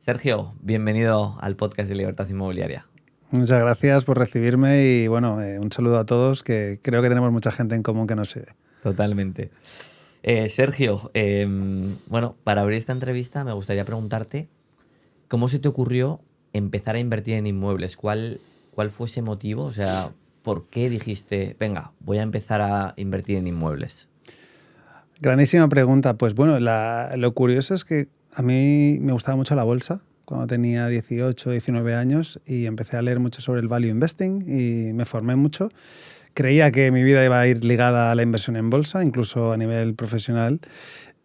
Sergio, bienvenido al podcast de Libertad Inmobiliaria. Muchas gracias por recibirme y bueno, un saludo a todos, que creo que tenemos mucha gente en común que nos sigue. Totalmente. Sergio, bueno, para abrir esta entrevista me gustaría preguntarte cómo se te ocurrió empezar a invertir en inmuebles. ¿Cuál fue ese motivo? O sea, ¿por qué dijiste, venga, voy a empezar a invertir en inmuebles? Grandísima pregunta. Pues bueno, lo curioso es que a mí me gustaba mucho la bolsa cuando tenía 18, 19 años y empecé a leer mucho sobre el value investing y me formé mucho. Creía que mi vida iba a ir ligada a la inversión en bolsa, incluso a nivel profesional.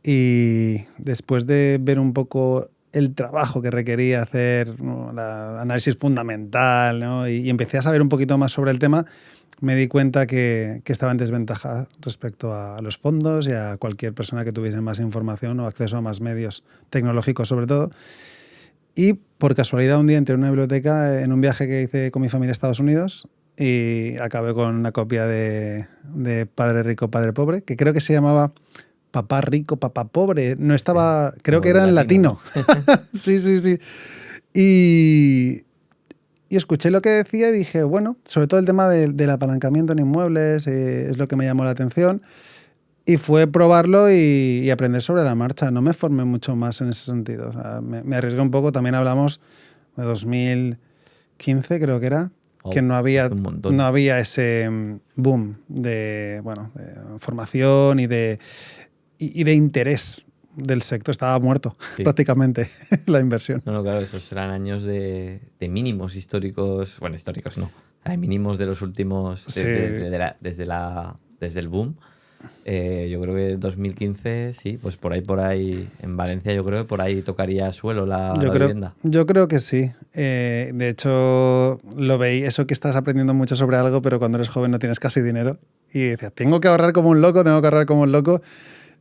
Y después de ver un poco el trabajo que requería hacer, ¿no?, el análisis fundamental, ¿no?, y empecé a saber un poquito más sobre el tema, me di cuenta que estaba en desventaja respecto a los fondos y a cualquier persona que tuviese más información o acceso a más medios tecnológicos sobre todo. Y por casualidad un día entré en una biblioteca en un viaje que hice con mi familia a Estados Unidos y acabé con una copia de Padre Rico, Padre Pobre, que creo que se llamaba Papá Rico, Papá Pobre. No estaba, creo que era en latino. ¿No? Sí. Y escuché lo que decía y dije, bueno, sobre todo el tema del apalancamiento en inmuebles es lo que me llamó la atención. Y fue probarlo y aprender sobre la marcha. No me formé mucho más en ese sentido. O sea, me arriesgué un poco. También hablamos de 2015, creo que era, que no había ese boom de formación y de interés del sector. Estaba muerto, sí, prácticamente, la inversión. No, claro, esos eran años de mínimos históricos. Bueno, históricos no. Hay mínimos de los últimos, desde el boom. Yo creo que 2015, sí, pues por ahí, en Valencia yo creo que por ahí tocaría suelo la vivienda. Yo creo que sí. De hecho, lo veí, eso que estás aprendiendo mucho sobre algo, pero cuando eres joven no tienes casi dinero. Y decías, tengo que ahorrar como un loco.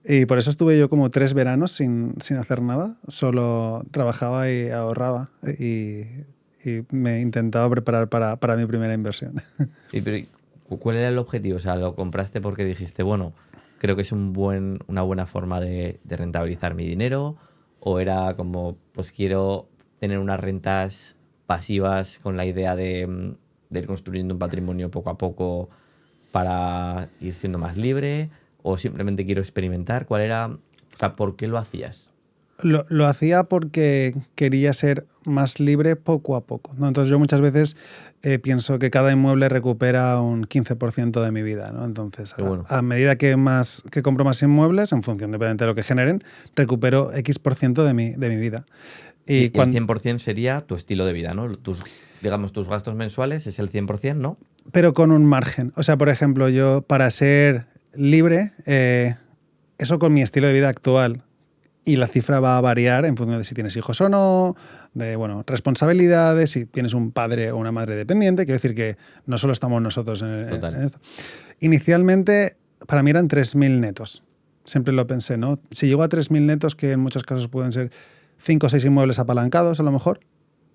Y por eso estuve yo como 3 veranos sin hacer nada. Solo trabajaba y ahorraba. Y me intentaba preparar para mi primera inversión. Sí, pero ¿cuál era el objetivo? O sea, ¿lo compraste porque dijiste, bueno, creo que es una buena forma de rentabilizar mi dinero? ¿O era como, pues quiero tener unas rentas pasivas con la idea de ir construyendo un patrimonio poco a poco para ir siendo más libre? ¿O simplemente quiero experimentar? ¿Cuál era? O sea, ¿por qué lo hacías? Lo hacía porque quería ser más libre poco a poco, ¿no? Entonces yo muchas veces pienso que cada inmueble recupera un 15% de mi vida, ¿no? Entonces a medida que compro más inmuebles, en función de lo que generen, recupero X% de mi vida. Y el 100% sería tu estilo de vida, ¿no? Tus gastos mensuales es el 100%, ¿no? Pero con un margen. O sea, por ejemplo, yo para ser libre, eso con mi estilo de vida actual, y la cifra va a variar en función de si tienes hijos o no, de responsabilidades, si tienes un padre o una madre dependiente. Quiero decir que no solo estamos nosotros en esto. Inicialmente, para mí eran 3.000 netos. Siempre lo pensé, ¿no? Si llego a 3.000 netos, que en muchos casos pueden ser 5 o 6 inmuebles apalancados, a lo mejor,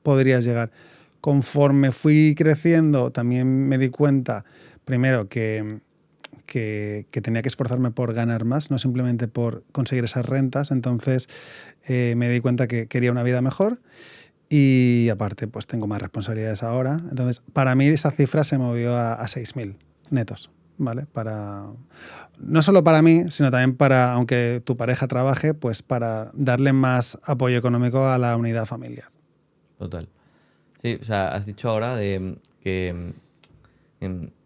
podrías llegar. Conforme fui creciendo, también me di cuenta, primero, que tenía que esforzarme por ganar más, no simplemente por conseguir esas rentas. Entonces me di cuenta que quería una vida mejor y aparte pues tengo más responsabilidades ahora. Entonces para mí esa cifra se movió a 6.000 netos, ¿vale? No solo para mí, sino también para, aunque tu pareja trabaje, pues para darle más apoyo económico a la unidad familiar. Total. Sí, o sea, has dicho ahora de que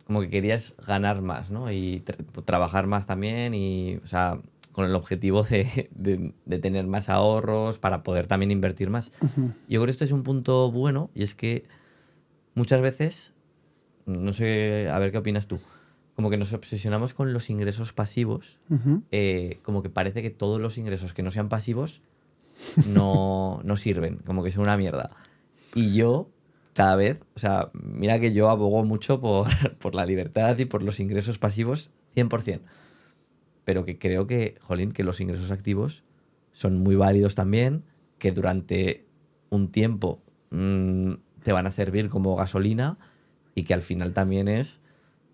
como que querías ganar más, ¿no? Y trabajar más también y, o sea, con el objetivo de tener más ahorros para poder también invertir más. Uh-huh. Yo creo que esto es un punto bueno y es que muchas veces, no sé, a ver qué opinas tú, como que nos obsesionamos con los ingresos pasivos, uh-huh, como que parece que todos los ingresos que no sean pasivos no sirven, como que son una mierda. Y yo cada vez, o sea, mira que yo abogo mucho por la libertad y por los ingresos pasivos 100%. Pero que creo que, jolín, que los ingresos activos son muy válidos también, que durante un tiempo te van a servir como gasolina y que al final también es,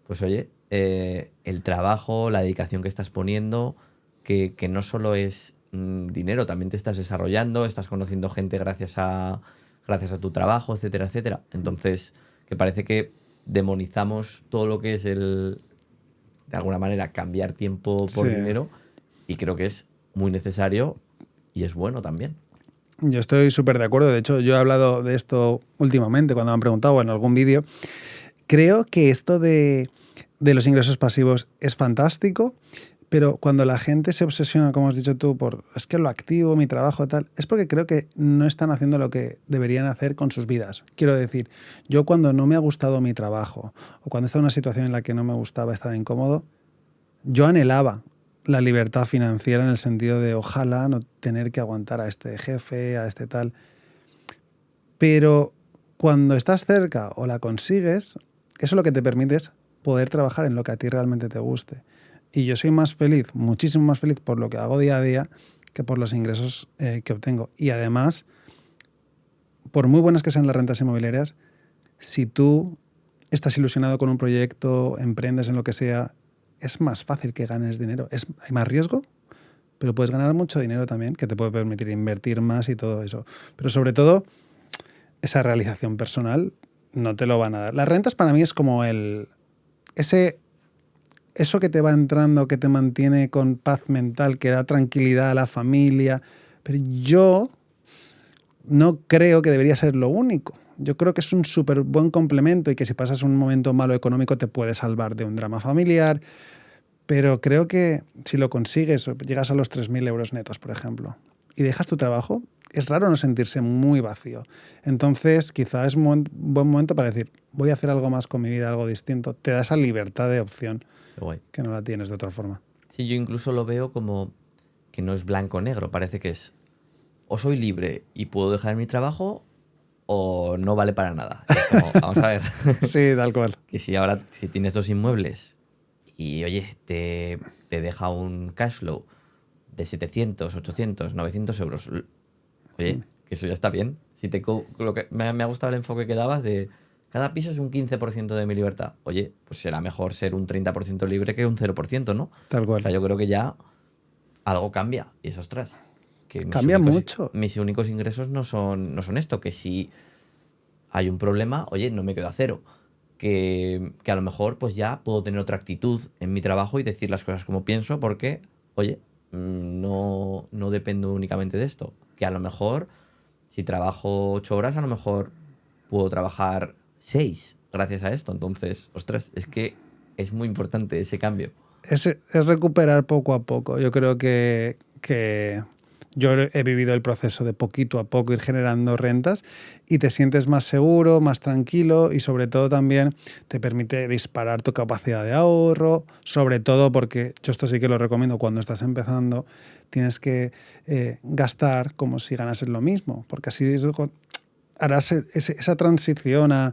pues oye, el trabajo, la dedicación que estás poniendo, que no solo es dinero, también te estás desarrollando, estás conociendo gente gracias a tu trabajo, etcétera, etcétera. Entonces, que parece que demonizamos todo lo que es de alguna manera, cambiar tiempo por Sí. dinero, y creo que es muy necesario y es bueno también. Yo estoy súper de acuerdo. De hecho, yo he hablado de esto últimamente cuando me han preguntado o en algún vídeo. Creo que esto de los ingresos pasivos es fantástico, pero cuando la gente se obsesiona, como has dicho tú, por es que lo activo, mi trabajo, tal, es porque creo que no están haciendo lo que deberían hacer con sus vidas. Quiero decir, yo cuando no me ha gustado mi trabajo o cuando he estado en una situación en la que no me gustaba, estaba incómodo, yo anhelaba la libertad financiera en el sentido de ojalá no tener que aguantar a este jefe, a este tal. Pero cuando estás cerca o la consigues, eso lo que te permite es poder trabajar en lo que a ti realmente te guste. Y yo soy más feliz, muchísimo más feliz por lo que hago día a día que por los ingresos que obtengo. Y además, por muy buenas que sean las rentas inmobiliarias, si tú estás ilusionado con un proyecto, emprendes en lo que sea, es más fácil que ganes dinero. Hay más riesgo, pero puedes ganar mucho dinero también, que te puede permitir invertir más y todo eso. Pero sobre todo, esa realización personal no te lo van a dar. Las rentas para mí es como eso que te va entrando, que te mantiene con paz mental, que da tranquilidad a la familia. Pero yo no creo que debería ser lo único. Yo creo que es un súper buen complemento y que si pasas un momento malo económico te puede salvar de un drama familiar. Pero creo que si lo consigues, llegas a los 3.000 euros netos, por ejemplo, y dejas tu trabajo, es raro no sentirse muy vacío. Entonces, quizá es un buen momento para decir, voy a hacer algo más con mi vida, algo distinto. Te da esa libertad de opción Qué guay. que no la tienes de otra forma. Sí, yo incluso lo veo como que no es blanco o negro, parece que es o soy libre y puedo dejar mi trabajo o no vale para nada. Y es como, vamos a ver, Sí, tal cual. que si tienes 2 inmuebles y oye, te deja un cash flow de 700, 800, 900 euros, oye, que eso ya está bien. Lo que me ha gustado el enfoque que dabas de cada piso es un 15% de mi libertad. Oye, pues será mejor ser un 30% libre que un 0%, ¿no? Tal O cual. sea, yo creo que ya algo cambia. Y eso, ostras, que Cambia mucho. mis únicos ingresos no son esto, que si hay un problema, oye, no me quedo a cero. Que a lo mejor pues ya puedo tener otra actitud en mi trabajo y decir las cosas como pienso porque, oye, no dependo únicamente de esto. Que a lo mejor, si trabajo 8 horas, a lo mejor puedo trabajar 6 gracias a esto. Entonces, ostras, es que es muy importante ese cambio. Es recuperar poco a poco. Yo creo que yo he vivido el proceso de poquito a poco ir generando rentas y te sientes más seguro, más tranquilo y sobre todo también te permite disparar tu capacidad de ahorro, sobre todo porque yo esto sí que lo recomiendo cuando estás empezando, tienes que gastar como si ganases lo mismo, porque así harás esa transición a,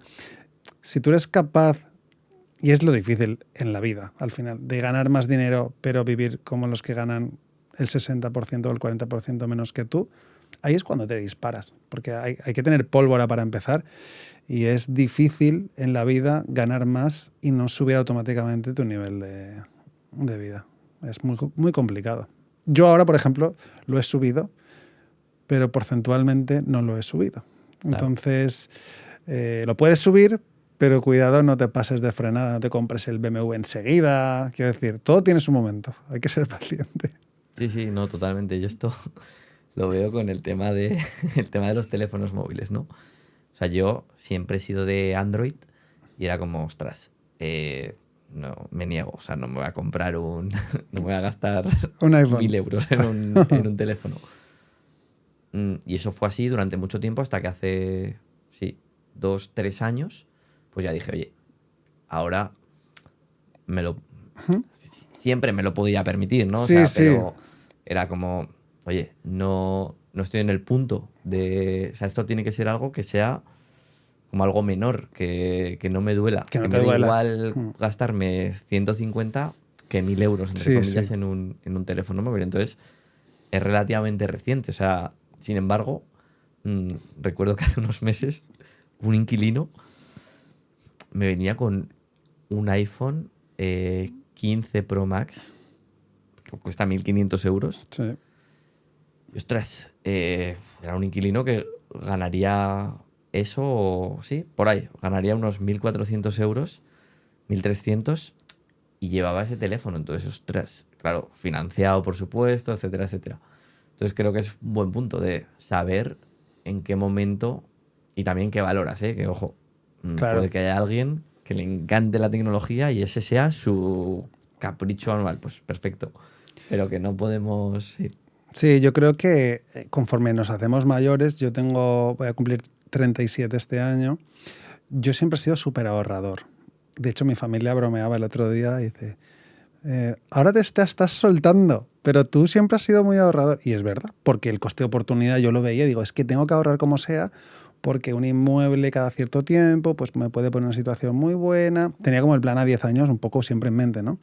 si tú eres capaz. Y es lo difícil en la vida, al final, de ganar más dinero, pero vivir como los que ganan el 60% o el 40% menos que tú. Ahí es cuando te disparas, porque hay que tener pólvora para empezar y es difícil en la vida ganar más y no subir automáticamente tu nivel de vida. Es muy, muy complicado. Yo ahora, por ejemplo, lo he subido, pero porcentualmente no lo he subido. Claro. Entonces, lo puedes subir, pero cuidado, no te pases de frenada, no te compres el BMW enseguida. Quiero decir, todo tiene su momento, hay que ser paciente. Sí, sí, no, totalmente. Yo esto lo veo con el tema el tema de los teléfonos móviles, ¿no? O sea, yo siempre he sido de Android y era como, ostras, no, me niego. O sea, no me voy a comprar no me voy a gastar Un iPhone. 1.000 euros en un teléfono. Y eso fue así durante mucho tiempo hasta que hace, sí, 2, 3 años, pues ya dije, oye, ahora siempre me lo podía permitir, ¿no? Sí, O sea, sí. pero era como, oye, no estoy en el punto o sea, esto tiene que ser algo que sea como algo menor, que no me duela. Que no Que te me da duela. igual gastarme 150 que 1.000 euros, entre Sí, comillas, sí. en un teléfono móvil. Entonces, es relativamente reciente. O sea, sin embargo, recuerdo que hace unos meses un inquilino me venía con un iPhone 15 Pro Max, que cuesta 1.500 euros, Sí. Y, ostras, era un inquilino que ganaría eso, sí, por ahí. Ganaría unos 1.400 euros, 1.300 y llevaba ese teléfono. Entonces, ostras, claro, financiado, por supuesto, etcétera, etcétera. Entonces, creo que es un buen punto de saber en qué momento y también qué valoras, ¿eh? Que, ojo, Claro. puede que haya alguien que le encante la tecnología y ese sea su capricho anual. Pues perfecto. Pero que no podemos... Sí, Sí, yo creo que conforme nos hacemos mayores, voy a cumplir 37 este año, yo siempre he sido súper ahorrador. De hecho, mi familia bromeaba el otro día y dice, ahora estás soltando, pero tú siempre has sido muy ahorrador. Y es verdad, porque el coste de oportunidad yo lo veía y digo, es que tengo que ahorrar como sea, porque un inmueble cada cierto tiempo pues me puede poner en una situación muy buena. Tenía como el plan a 10 años un poco siempre en mente, ¿no?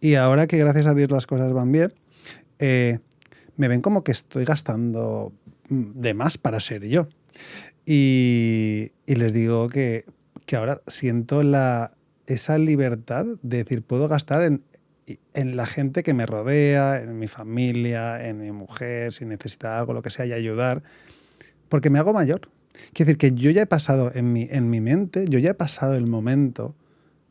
Y ahora que gracias a Dios las cosas van bien, eh, me ven como que estoy gastando de más para ser yo. Y les digo que ahora siento esa libertad de decir, puedo gastar en la gente que me rodea, en mi familia, en mi mujer, si necesita algo, lo que sea, y ayudar, porque me hago mayor. Quiero decir que yo ya he pasado en mi mente, yo ya he pasado el momento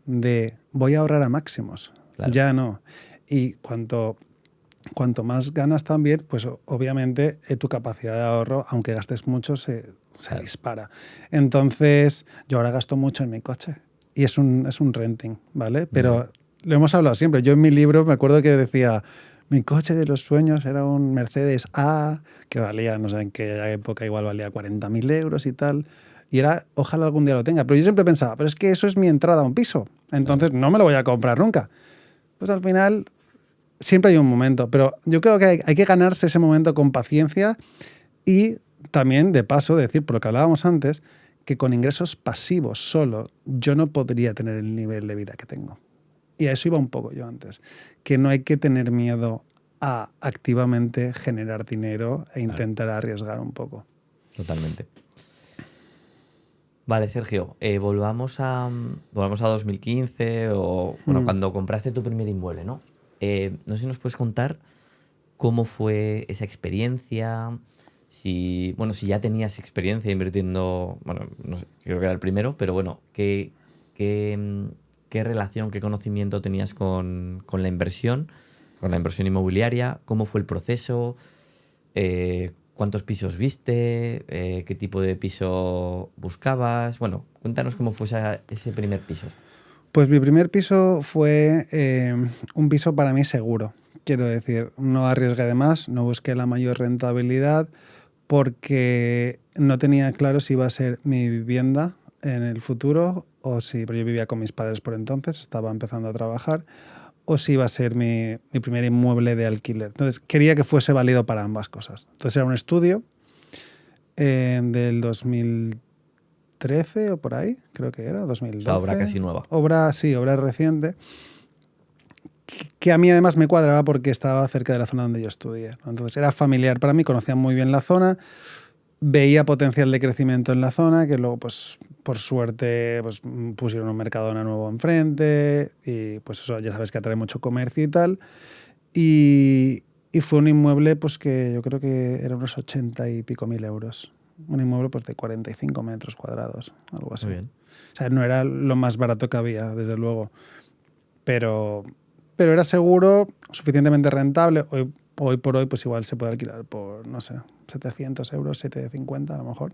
de voy a ahorrar a máximos. claro. Ya no. Y cuanto más ganas también, pues obviamente tu capacidad de ahorro, aunque gastes mucho, se Claro. dispara. Entonces, yo ahora gasto mucho en mi coche y es un renting, ¿vale? Pero lo hemos hablado siempre. Yo en mi libro me acuerdo que decía, mi coche de los sueños era un Mercedes A, que valía, no sé en qué época, igual valía 40.000 euros y tal. Y era, ojalá algún día lo tenga. Pero yo siempre pensaba, pero es que eso es mi entrada a un piso. Entonces Claro. no me lo voy a comprar nunca. Pues al final siempre hay un momento, pero yo creo que hay que ganarse ese momento con paciencia y también, de paso, decir, por lo que hablábamos antes, que con ingresos pasivos solo yo no podría tener el nivel de vida que tengo. Y a eso iba un poco yo antes, que no hay que tener miedo a activamente generar dinero e Claro, intentar arriesgar un poco. totalmente. Vale, Sergio, volvamos a 2015 o, bueno, Mm. cuando compraste tu primer inmueble, ¿no? No sé si nos puedes contar cómo fue esa experiencia, si, bueno, si ya tenías experiencia invirtiendo, bueno, no sé, creo que era el primero, pero bueno, qué relación, qué conocimiento tenías con la inversión inmobiliaria, cómo fue el proceso, cuántos pisos viste, qué tipo de piso buscabas. Bueno, cuéntanos cómo fue ese primer piso. Pues mi primer piso fue un piso para mí seguro. Quiero decir, no arriesgué de más, no busqué la mayor rentabilidad porque no tenía claro si iba a ser mi vivienda en el futuro o si, pero yo vivía con mis padres por entonces, estaba empezando a trabajar, o si iba a ser mi primer inmueble de alquiler. Entonces quería que fuese válido para ambas cosas. Entonces era un estudio del 2013 o por ahí, creo que era, O sea, obra 2012. casi nueva. Obra reciente, que a mí además me cuadraba porque estaba cerca de la zona donde yo estudié, ¿no? Entonces era familiar para mí, conocía muy bien la zona, veía potencial de crecimiento en la zona, que luego, pues, por suerte, pues, pusieron un Mercadona nuevo enfrente y pues eso ya sabes que atrae mucho comercio y tal. Y fue un inmueble pues que yo creo que era unos 80 y pico mil euros. Un inmueble pues de 45 metros cuadrados, algo así. Muy bien. O sea, no era lo más barato que había, desde luego, pero, pero era seguro, suficientemente rentable. Hoy por hoy pues igual se puede alquilar por, no sé, 700 euros, 750 a lo mejor.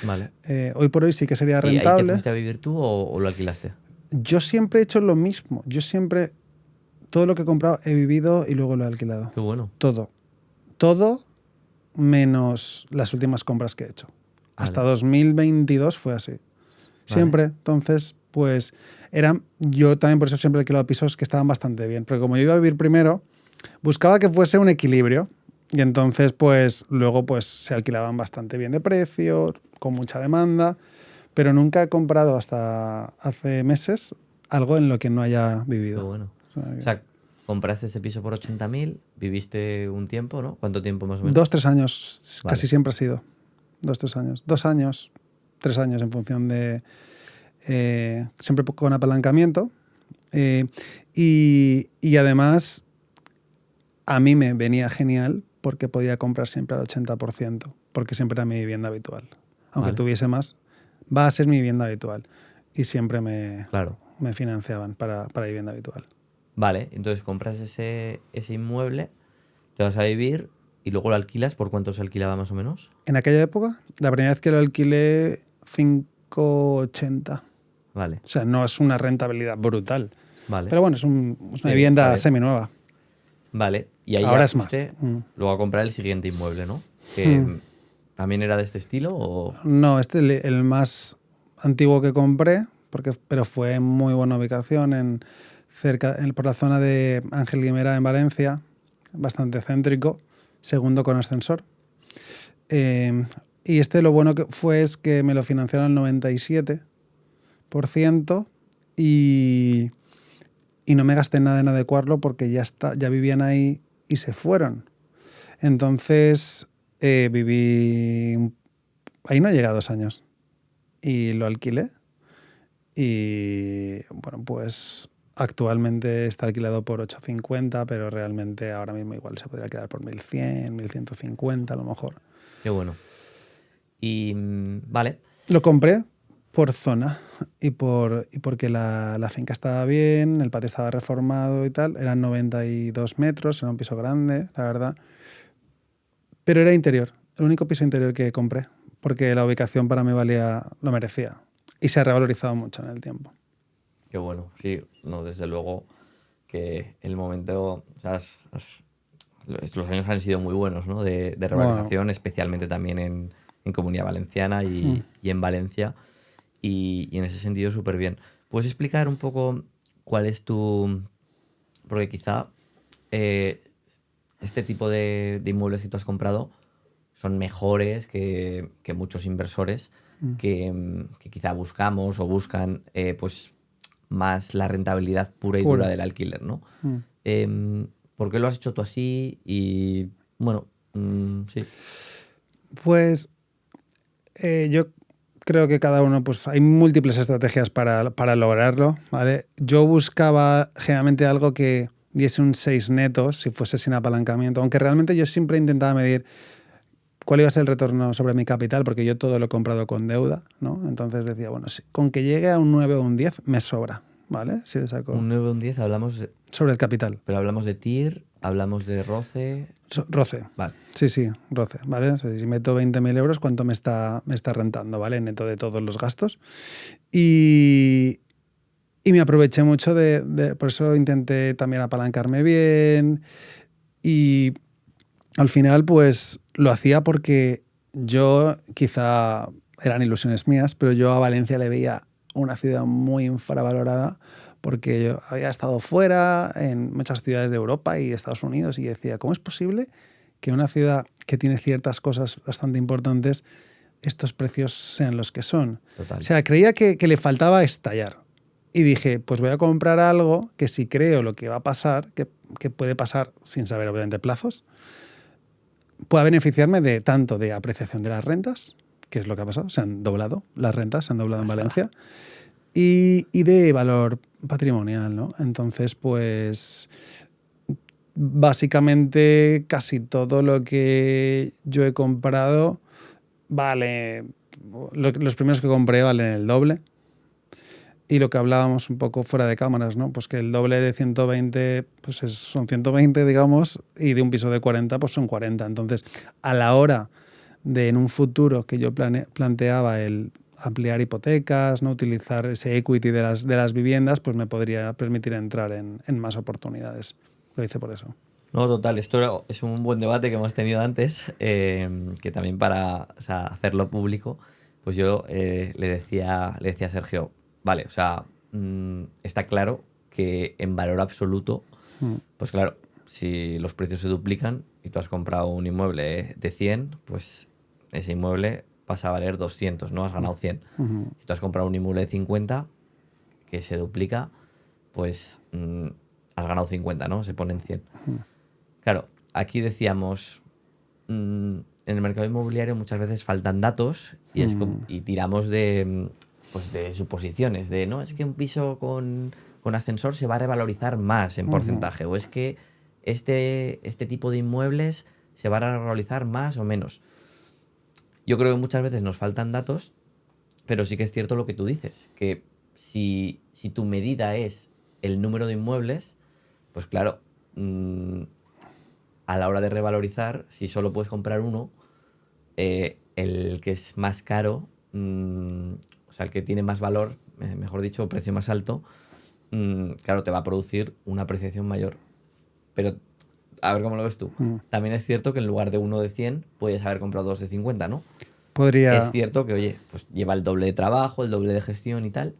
Vale. Hoy por hoy sí que sería ¿Y ahí te rentable. fuiste a vivir tú o lo alquilaste? Yo siempre he hecho lo mismo. Yo siempre, todo lo que he comprado he vivido y luego lo he alquilado. Qué bueno. Todo. Todo menos las últimas compras que he hecho. Hasta Vale. 2022 fue así. Vale. Siempre. Entonces, pues yo también por eso siempre he alquilado pisos que estaban bastante bien. Porque como yo iba a vivir primero, buscaba que fuese un equilibrio. Y entonces, pues luego pues se alquilaban bastante bien de precio, con mucha demanda. Pero nunca he comprado hasta hace meses algo en lo que no haya Qué vivido. bueno. O sea, O sea, compraste ese piso por 80.000, viviste un tiempo, ¿no? ¿Cuánto tiempo más o menos? 2, 3 años, Vale. casi siempre ha sido. 2, 3 años. 2 años, 3 años en función de... siempre con apalancamiento. Y además a mí me venía genial porque podía comprar siempre al 80%, porque siempre era mi vivienda habitual. Aunque Vale. tuviese más, va a ser mi vivienda habitual. Y siempre Claro. me financiaban para vivienda habitual. Vale, entonces compras ese inmueble, te vas a vivir y luego lo alquilas. ¿Por cuánto se alquilaba más o menos? En aquella época, la primera vez que lo alquilé, 5,80. Vale, O sea, no es una rentabilidad brutal. vale. Pero bueno, es una Sí, está vivienda bien. seminueva. Vale, y ahí Ahora ya es más. fuiste luego a comprar el siguiente inmueble, ¿no? Que también era de este estilo o... No, este es el más antiguo que compré, pero fue en muy buena ubicación, por la zona de Ángel Guimera en Valencia, bastante céntrico, segundo con ascensor. Y este lo bueno que fue es que me lo financiaron al 97% y no me gasté nada en adecuarlo porque ya vivían ahí y se fueron. Entonces viví... Ahí no llegué a 2 años y lo alquilé y bueno, pues actualmente está alquilado por 850, pero realmente ahora mismo igual se podría alquilar por 1100, 1150 a lo mejor. Qué bueno. Y vale, Lo compré por zona y porque la finca estaba bien, el patio estaba reformado y tal. Eran 92 metros, era un piso grande, la verdad. Pero era interior, el único piso interior que compré, porque la ubicación para mí lo merecía. Y se ha revalorizado mucho en el tiempo. qué bueno. Sí, no, desde luego que el momento... O sea, los años han sido muy buenos, ¿no? De Bueno, revalorización, especialmente también en Comunidad Valenciana y en Valencia. Y en ese sentido, súper bien. ¿Puedes explicar un poco cuál es tu...? Porque quizá este tipo de inmuebles que tú has comprado son mejores que muchos inversores que quizá buscamos o buscan pues más la rentabilidad pura y dura pura. del alquiler, ¿no? ¿Por qué lo has hecho tú así? Y bueno, sí, Pues yo creo que cada uno, pues hay múltiples estrategias para lograrlo, ¿vale? Yo buscaba generalmente algo que diese un 6 netos, si fuese sin apalancamiento, aunque realmente yo siempre intentaba medir cuál iba a ser el retorno sobre mi capital, porque yo todo lo he comprado con deuda, ¿no? Entonces decía, bueno, con que llegue a un 9 o un 10 me sobra, ¿vale? Si le saco un 9 o un 10 hablamos de, sobre el capital. pero hablamos de TIR, hablamos de ROCE, Roce. vale, Sí, roce, ¿vale? O sea, si meto 20.000 euros, ¿cuánto me está rentando, ¿vale? Neto de todos los gastos. Y me aproveché mucho por eso intenté también apalancarme bien y al final pues lo hacía porque yo, quizá eran ilusiones mías, pero yo a Valencia le veía una ciudad muy infravalorada porque yo había estado fuera en muchas ciudades de Europa y Estados Unidos y decía, ¿cómo es posible que una ciudad que tiene ciertas cosas bastante importantes, estos precios sean los que son? O total. sea, creía que le faltaba estallar. Y dije, pues voy a comprar algo que si creo lo que va a pasar, que puede pasar sin saber obviamente plazos, pueda beneficiarme de tanto de apreciación de las rentas, que es lo que ha pasado, se han doblado las rentas, se han doblado en Valencia, y de valor patrimonial, ¿no? Entonces, pues básicamente casi todo lo que yo he comprado vale, los primeros que compré valen el doble. Y lo que hablábamos un poco fuera de cámaras, ¿no? Pues que el doble de 120 pues son 120, digamos, y de un piso de 40 pues son 40. Entonces, a la hora de en un futuro que yo planteaba el ampliar hipotecas, no utilizar ese equity de las viviendas, pues me podría permitir entrar en más oportunidades. Lo hice por eso. No, total, es un buen debate que hemos tenido antes, que también para, o sea, hacerlo público, pues yo le decía a Sergio, vale, o sea, está claro que en valor absoluto, pues claro, si los precios se duplican y tú has comprado un inmueble de 100, pues ese inmueble pasa a valer 200, ¿no? Has ganado 100. Si tú has comprado un inmueble de 50, que se duplica, pues has ganado 50, ¿no? Se pone en 100. Claro, aquí decíamos, en el mercado inmobiliario muchas veces faltan datos y tiramos pues de suposiciones, de no, es que un piso con ascensor se va a revalorizar más en porcentaje, o es que este tipo de inmuebles se va a revalorizar más o menos. Yo creo que muchas veces nos faltan datos, pero sí que es cierto lo que tú dices, que si tu medida es el número de inmuebles, pues claro, a la hora de revalorizar, si solo puedes comprar uno, el que es más caro, o sea, el que tiene más valor, mejor dicho, precio más alto, claro, te va a producir una apreciación mayor. Pero, a ver cómo lo ves tú. También es cierto que en lugar de uno de 100, puedes haber comprado dos de 50, ¿no? Es cierto que, oye, pues lleva el doble de trabajo, el doble de gestión y tal,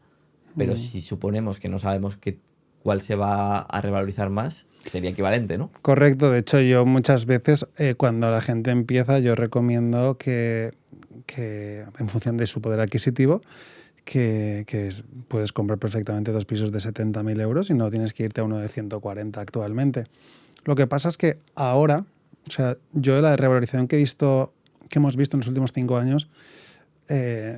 pero si suponemos que no sabemos cuál se va a revalorizar más, sería equivalente, ¿no? Correcto, de hecho yo muchas veces cuando la gente empieza yo recomiendo que en función de su poder adquisitivo puedes comprar perfectamente 2 pisos de 70.000 euros y no tienes que irte a uno de 140 actualmente. Lo que pasa es que ahora, o sea, yo la revalorización que hemos visto en los últimos 5 años,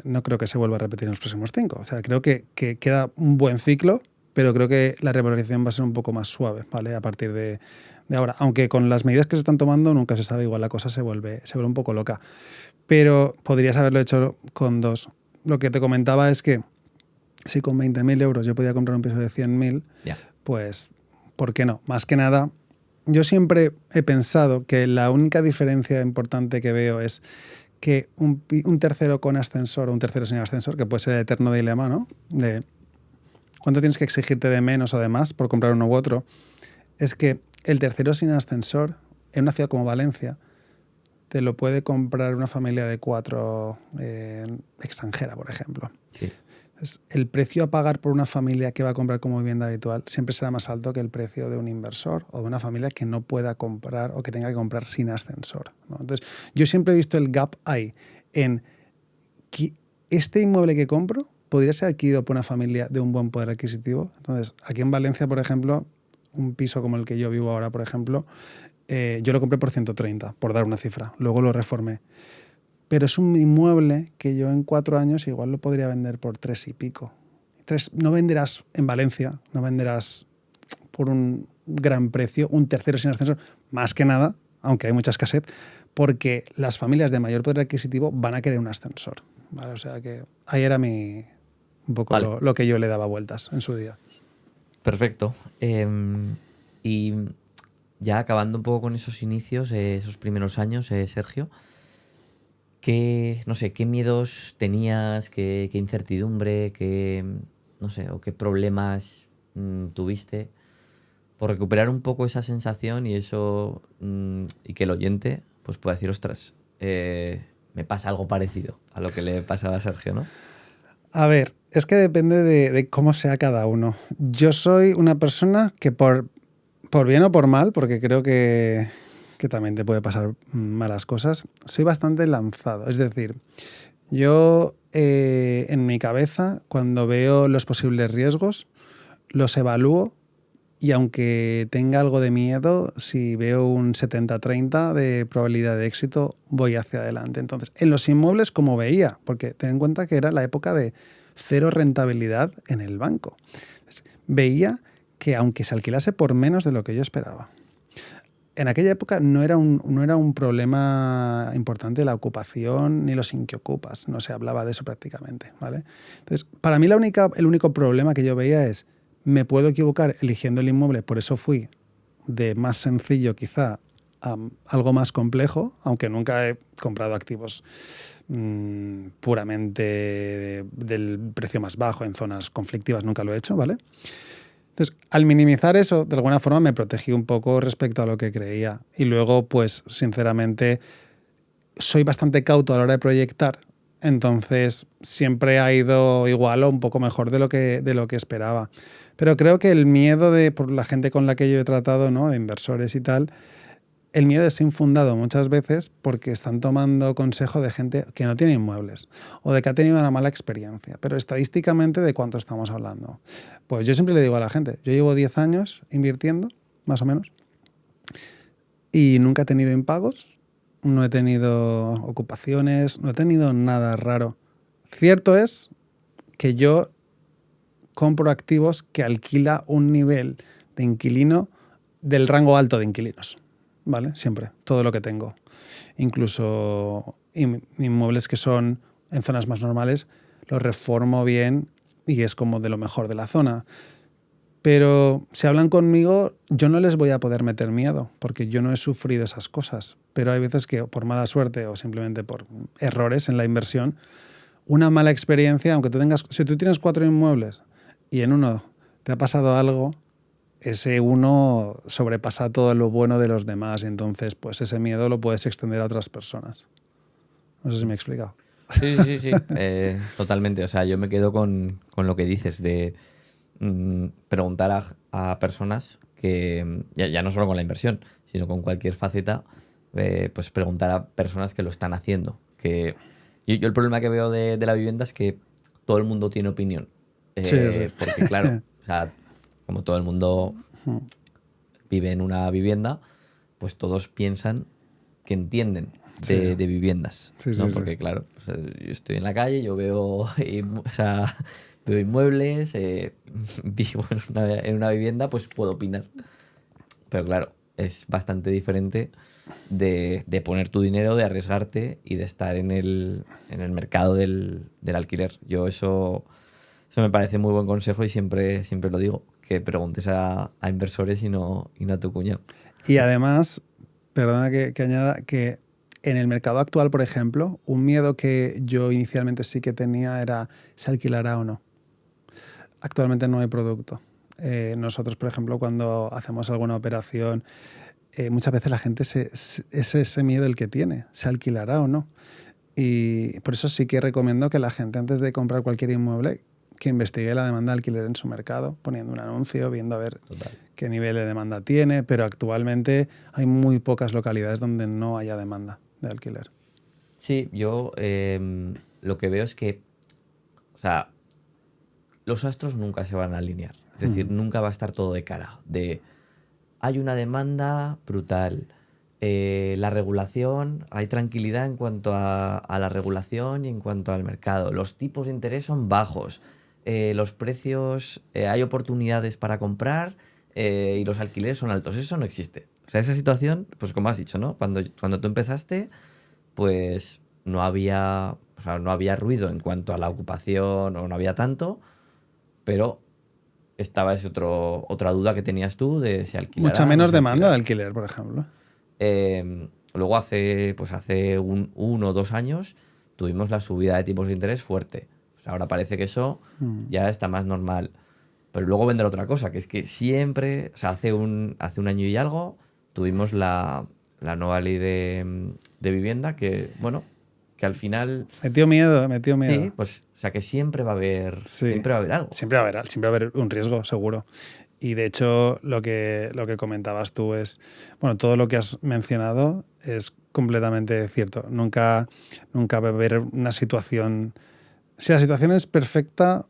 no creo que se vuelva a repetir en los próximos 5. O sea, creo que queda un buen ciclo, pero creo que la revalorización va a ser un poco más suave, ¿vale? A partir de ahora. Aunque con las medidas que se están tomando nunca se sabe, igual la cosa se vuelve un poco loca. Pero podrías haberlo hecho con 2. Lo que te comentaba es que si con 20.000 euros yo podía comprar un piso de 100.000, pues, ¿por qué no? Más que nada, yo siempre he pensado que la única diferencia importante que veo es que un tercero con ascensor o un tercero sin ascensor, que puede ser el eterno dilema, ¿no? De cuánto tienes que exigirte de menos o de más por comprar uno u otro, es que el tercero sin ascensor, en una ciudad como Valencia, te lo puede comprar una familia de 4 extranjera, por ejemplo. Sí. Entonces, el precio a pagar por una familia que va a comprar como vivienda habitual siempre será más alto que el precio de un inversor o de una familia que no pueda comprar o que tenga que comprar sin ascensor, ¿no? Entonces, yo siempre he visto el gap ahí en que este inmueble que compro podría ser adquirido por una familia de un buen poder adquisitivo. Entonces, aquí en Valencia, por ejemplo, un piso como el que yo vivo ahora, por ejemplo, yo lo compré por 130, por dar una cifra. Luego lo reformé. Pero es un inmueble que yo en 4 años igual lo podría vender por 3 y pico. No venderás en Valencia, no venderás por un gran precio un tercero sin ascensor, más que nada, aunque hay mucha escasez, porque las familias de mayor poder adquisitivo van a querer un ascensor, ¿vale? O sea que ahí era un poco Vale. lo que yo le daba vueltas en su día. Perfecto. Y ya acabando un poco con esos inicios, esos primeros años, Sergio, no sé, qué miedos tenías, qué incertidumbre, no sé, o qué problemas tuviste por recuperar un poco esa sensación y eso, y que el oyente pues pueda decir, ostras, me pasa algo parecido a lo que le pasaba a Sergio, ¿no? A ver, es que depende de cómo sea cada uno. Yo soy una persona que por bien o por mal, porque creo que también te puede pasar malas cosas, soy bastante lanzado. Es decir, yo en mi cabeza, cuando veo los posibles riesgos, los evalúo y aunque tenga algo de miedo, si veo un 70-30 de probabilidad de éxito, voy hacia adelante. Entonces, en los inmuebles, como veía, porque ten en cuenta que era la época de cero rentabilidad en el banco. Entonces, veía que aunque se alquilase por menos de lo que yo esperaba, en aquella época no era un problema importante la ocupación ni los inquiocupas, no se hablaba de eso prácticamente, ¿vale? Entonces, para mí el único problema que yo veía es, me puedo equivocar eligiendo el inmueble, por eso fui de más sencillo quizá a algo más complejo, aunque nunca he comprado activos puramente del precio más bajo en zonas conflictivas, nunca lo he hecho, ¿vale? Entonces, al minimizar eso, de alguna forma me protegí un poco respecto a lo que creía. Y luego, pues, sinceramente, soy bastante cauto a la hora de proyectar. Entonces, siempre ha ido igual o un poco mejor de lo que esperaba. Pero creo que el miedo por la gente con la que yo he tratado, ¿no? De inversores y tal, el miedo es infundado muchas veces porque están tomando consejo de gente que no tiene inmuebles o de que ha tenido una mala experiencia. Pero estadísticamente, ¿de cuánto estamos hablando? Pues yo siempre le digo a la gente, yo llevo 10 años invirtiendo, más o menos, y nunca he tenido impagos, no he tenido ocupaciones, no he tenido nada raro. Cierto es que yo compro activos que alquila un nivel de inquilino del rango alto de inquilinos. ¿vale? Siempre, todo lo que tengo. Incluso inmuebles que son en zonas más normales, los reformo bien y es como de lo mejor de la zona. Pero si hablan conmigo, yo no les voy a poder meter miedo, porque yo no he sufrido esas cosas. Pero hay veces que por mala suerte o simplemente por errores en la inversión, una mala experiencia, aunque tú tengas, si tú tienes 4 inmuebles y en uno te ha pasado algo, ese uno sobrepasa todo lo bueno de los demás y entonces pues ese miedo lo puedes extender a otras personas. No sé si me he explicado. Sí, sí, sí, sí. Totalmente. O sea, yo me quedo con lo que dices de preguntar a personas que, ya no solo con la inversión, sino con cualquier faceta, pues preguntar a personas que lo están haciendo. Que yo el problema que veo de la vivienda es que todo el mundo tiene opinión. Sí, sí. Porque claro, o sea, como todo el mundo vive en una vivienda, pues todos piensan que entienden Sí. de viviendas, Sí, ¿no? sí, sí. Porque claro, o sea, yo estoy en la calle, yo veo, o sea, veo inmuebles, vivo en una vivienda, pues puedo opinar. Pero claro, es bastante diferente de poner tu dinero, de arriesgarte y de estar en el mercado del alquiler. Yo eso me parece muy buen consejo y siempre lo digo, que preguntes a inversores y no a tu cuñado. Y además, perdona que añada, que en el mercado actual, por ejemplo, un miedo que yo inicialmente sí que tenía era ¿se alquilará o no? Actualmente no hay producto. Nosotros, por ejemplo, cuando hacemos alguna operación, muchas veces la gente es ese miedo el que tiene, ¿se alquilará o no? Y por eso sí que recomiendo que la gente antes de comprar cualquier inmueble, que investigue la demanda de alquiler en su mercado, poniendo un anuncio, viendo a ver Total. qué nivel de demanda tiene, pero actualmente hay muy pocas localidades donde no haya demanda de alquiler. Sí, yo lo que veo es que, o sea, los astros nunca se van a alinear. Es decir, nunca va a estar todo de cara. Hay una demanda brutal. La regulación, hay tranquilidad en cuanto a la regulación y en cuanto al mercado. Los tipos de interés son bajos. Los precios, hay oportunidades para comprar y los alquileres son altos. Eso no existe. O sea, esa situación, pues como has dicho, ¿no? Cuando tú empezaste, pues no había, o sea, no había ruido en cuanto a la ocupación o no había tanto, pero estaba otra duda que tenías tú de si Mucha alquilará o no menos se demanda de alquilará. alquiler, por ejemplo. Luego hace 1 o 2 años tuvimos la subida de tipos de interés fuerte. O sea, ahora parece que eso ya está más normal. Pero luego vendrá otra cosa, que es que siempre, o sea, hace un año y algo, tuvimos la nueva ley de vivienda que, bueno, que al final, Metió miedo, metió sí, miedo. pues, o sea, que Sí, siempre va a haber algo. siempre va a haber un riesgo, seguro. Y de hecho, lo que comentabas tú es, bueno, todo lo que has mencionado es completamente cierto. Nunca va a haber una situación. Si la situación es perfecta,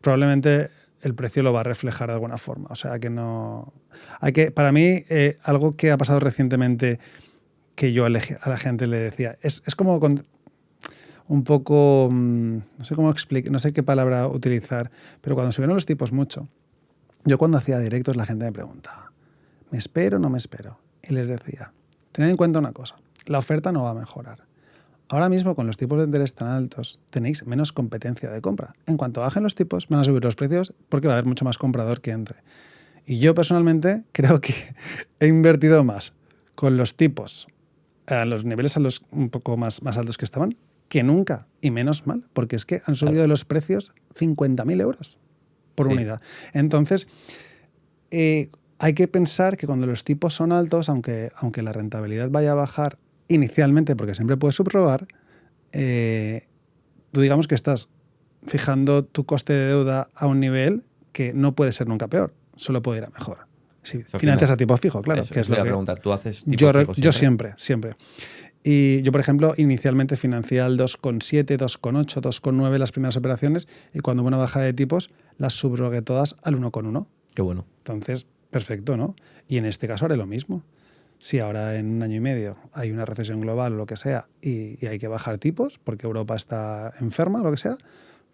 probablemente el precio lo va a reflejar de alguna forma. O sea que no. Para mí, algo que ha pasado recientemente que yo a la gente le decía, es como un poco, no sé cómo explicar, no sé qué palabra utilizar, pero cuando subieron los tipos mucho, yo cuando hacía directos la gente me preguntaba, ¿me espero o no me espero? Y les decía, tened en cuenta una cosa, la oferta no va a mejorar. Ahora mismo con los tipos de interés tan altos tenéis menos competencia de compra. En cuanto bajen los tipos van a subir los precios porque va a haber mucho más comprador que entre. Y yo personalmente creo que he invertido más con los tipos a los niveles un poco más altos que estaban que nunca. Y menos mal, porque es que han Claro. subido los precios 50.000 euros por Sí, unidad. Entonces, hay que pensar que cuando los tipos son altos, aunque la rentabilidad vaya a bajar inicialmente, porque siempre puedes subrogar, tú digamos que estás fijando tu coste de deuda a un nivel que no puede ser nunca peor, solo puede ir a mejor. Si eso financias fijo. a tipo fijo, claro, Eso, que es eso te lo iba a que preguntar. ¿Tú haces tipo fijo yo siempre? siempre. Y yo, por ejemplo, inicialmente financié al 2,7, 2,8, 2,9 las primeras operaciones y cuando hubo una bajada de tipos las subrogué todas al 1,1. Qué bueno. Entonces, perfecto, ¿no? Y en este caso haré lo mismo. Si ahora en un año y medio hay una recesión global o lo que sea y hay que bajar tipos porque Europa está enferma o lo que sea,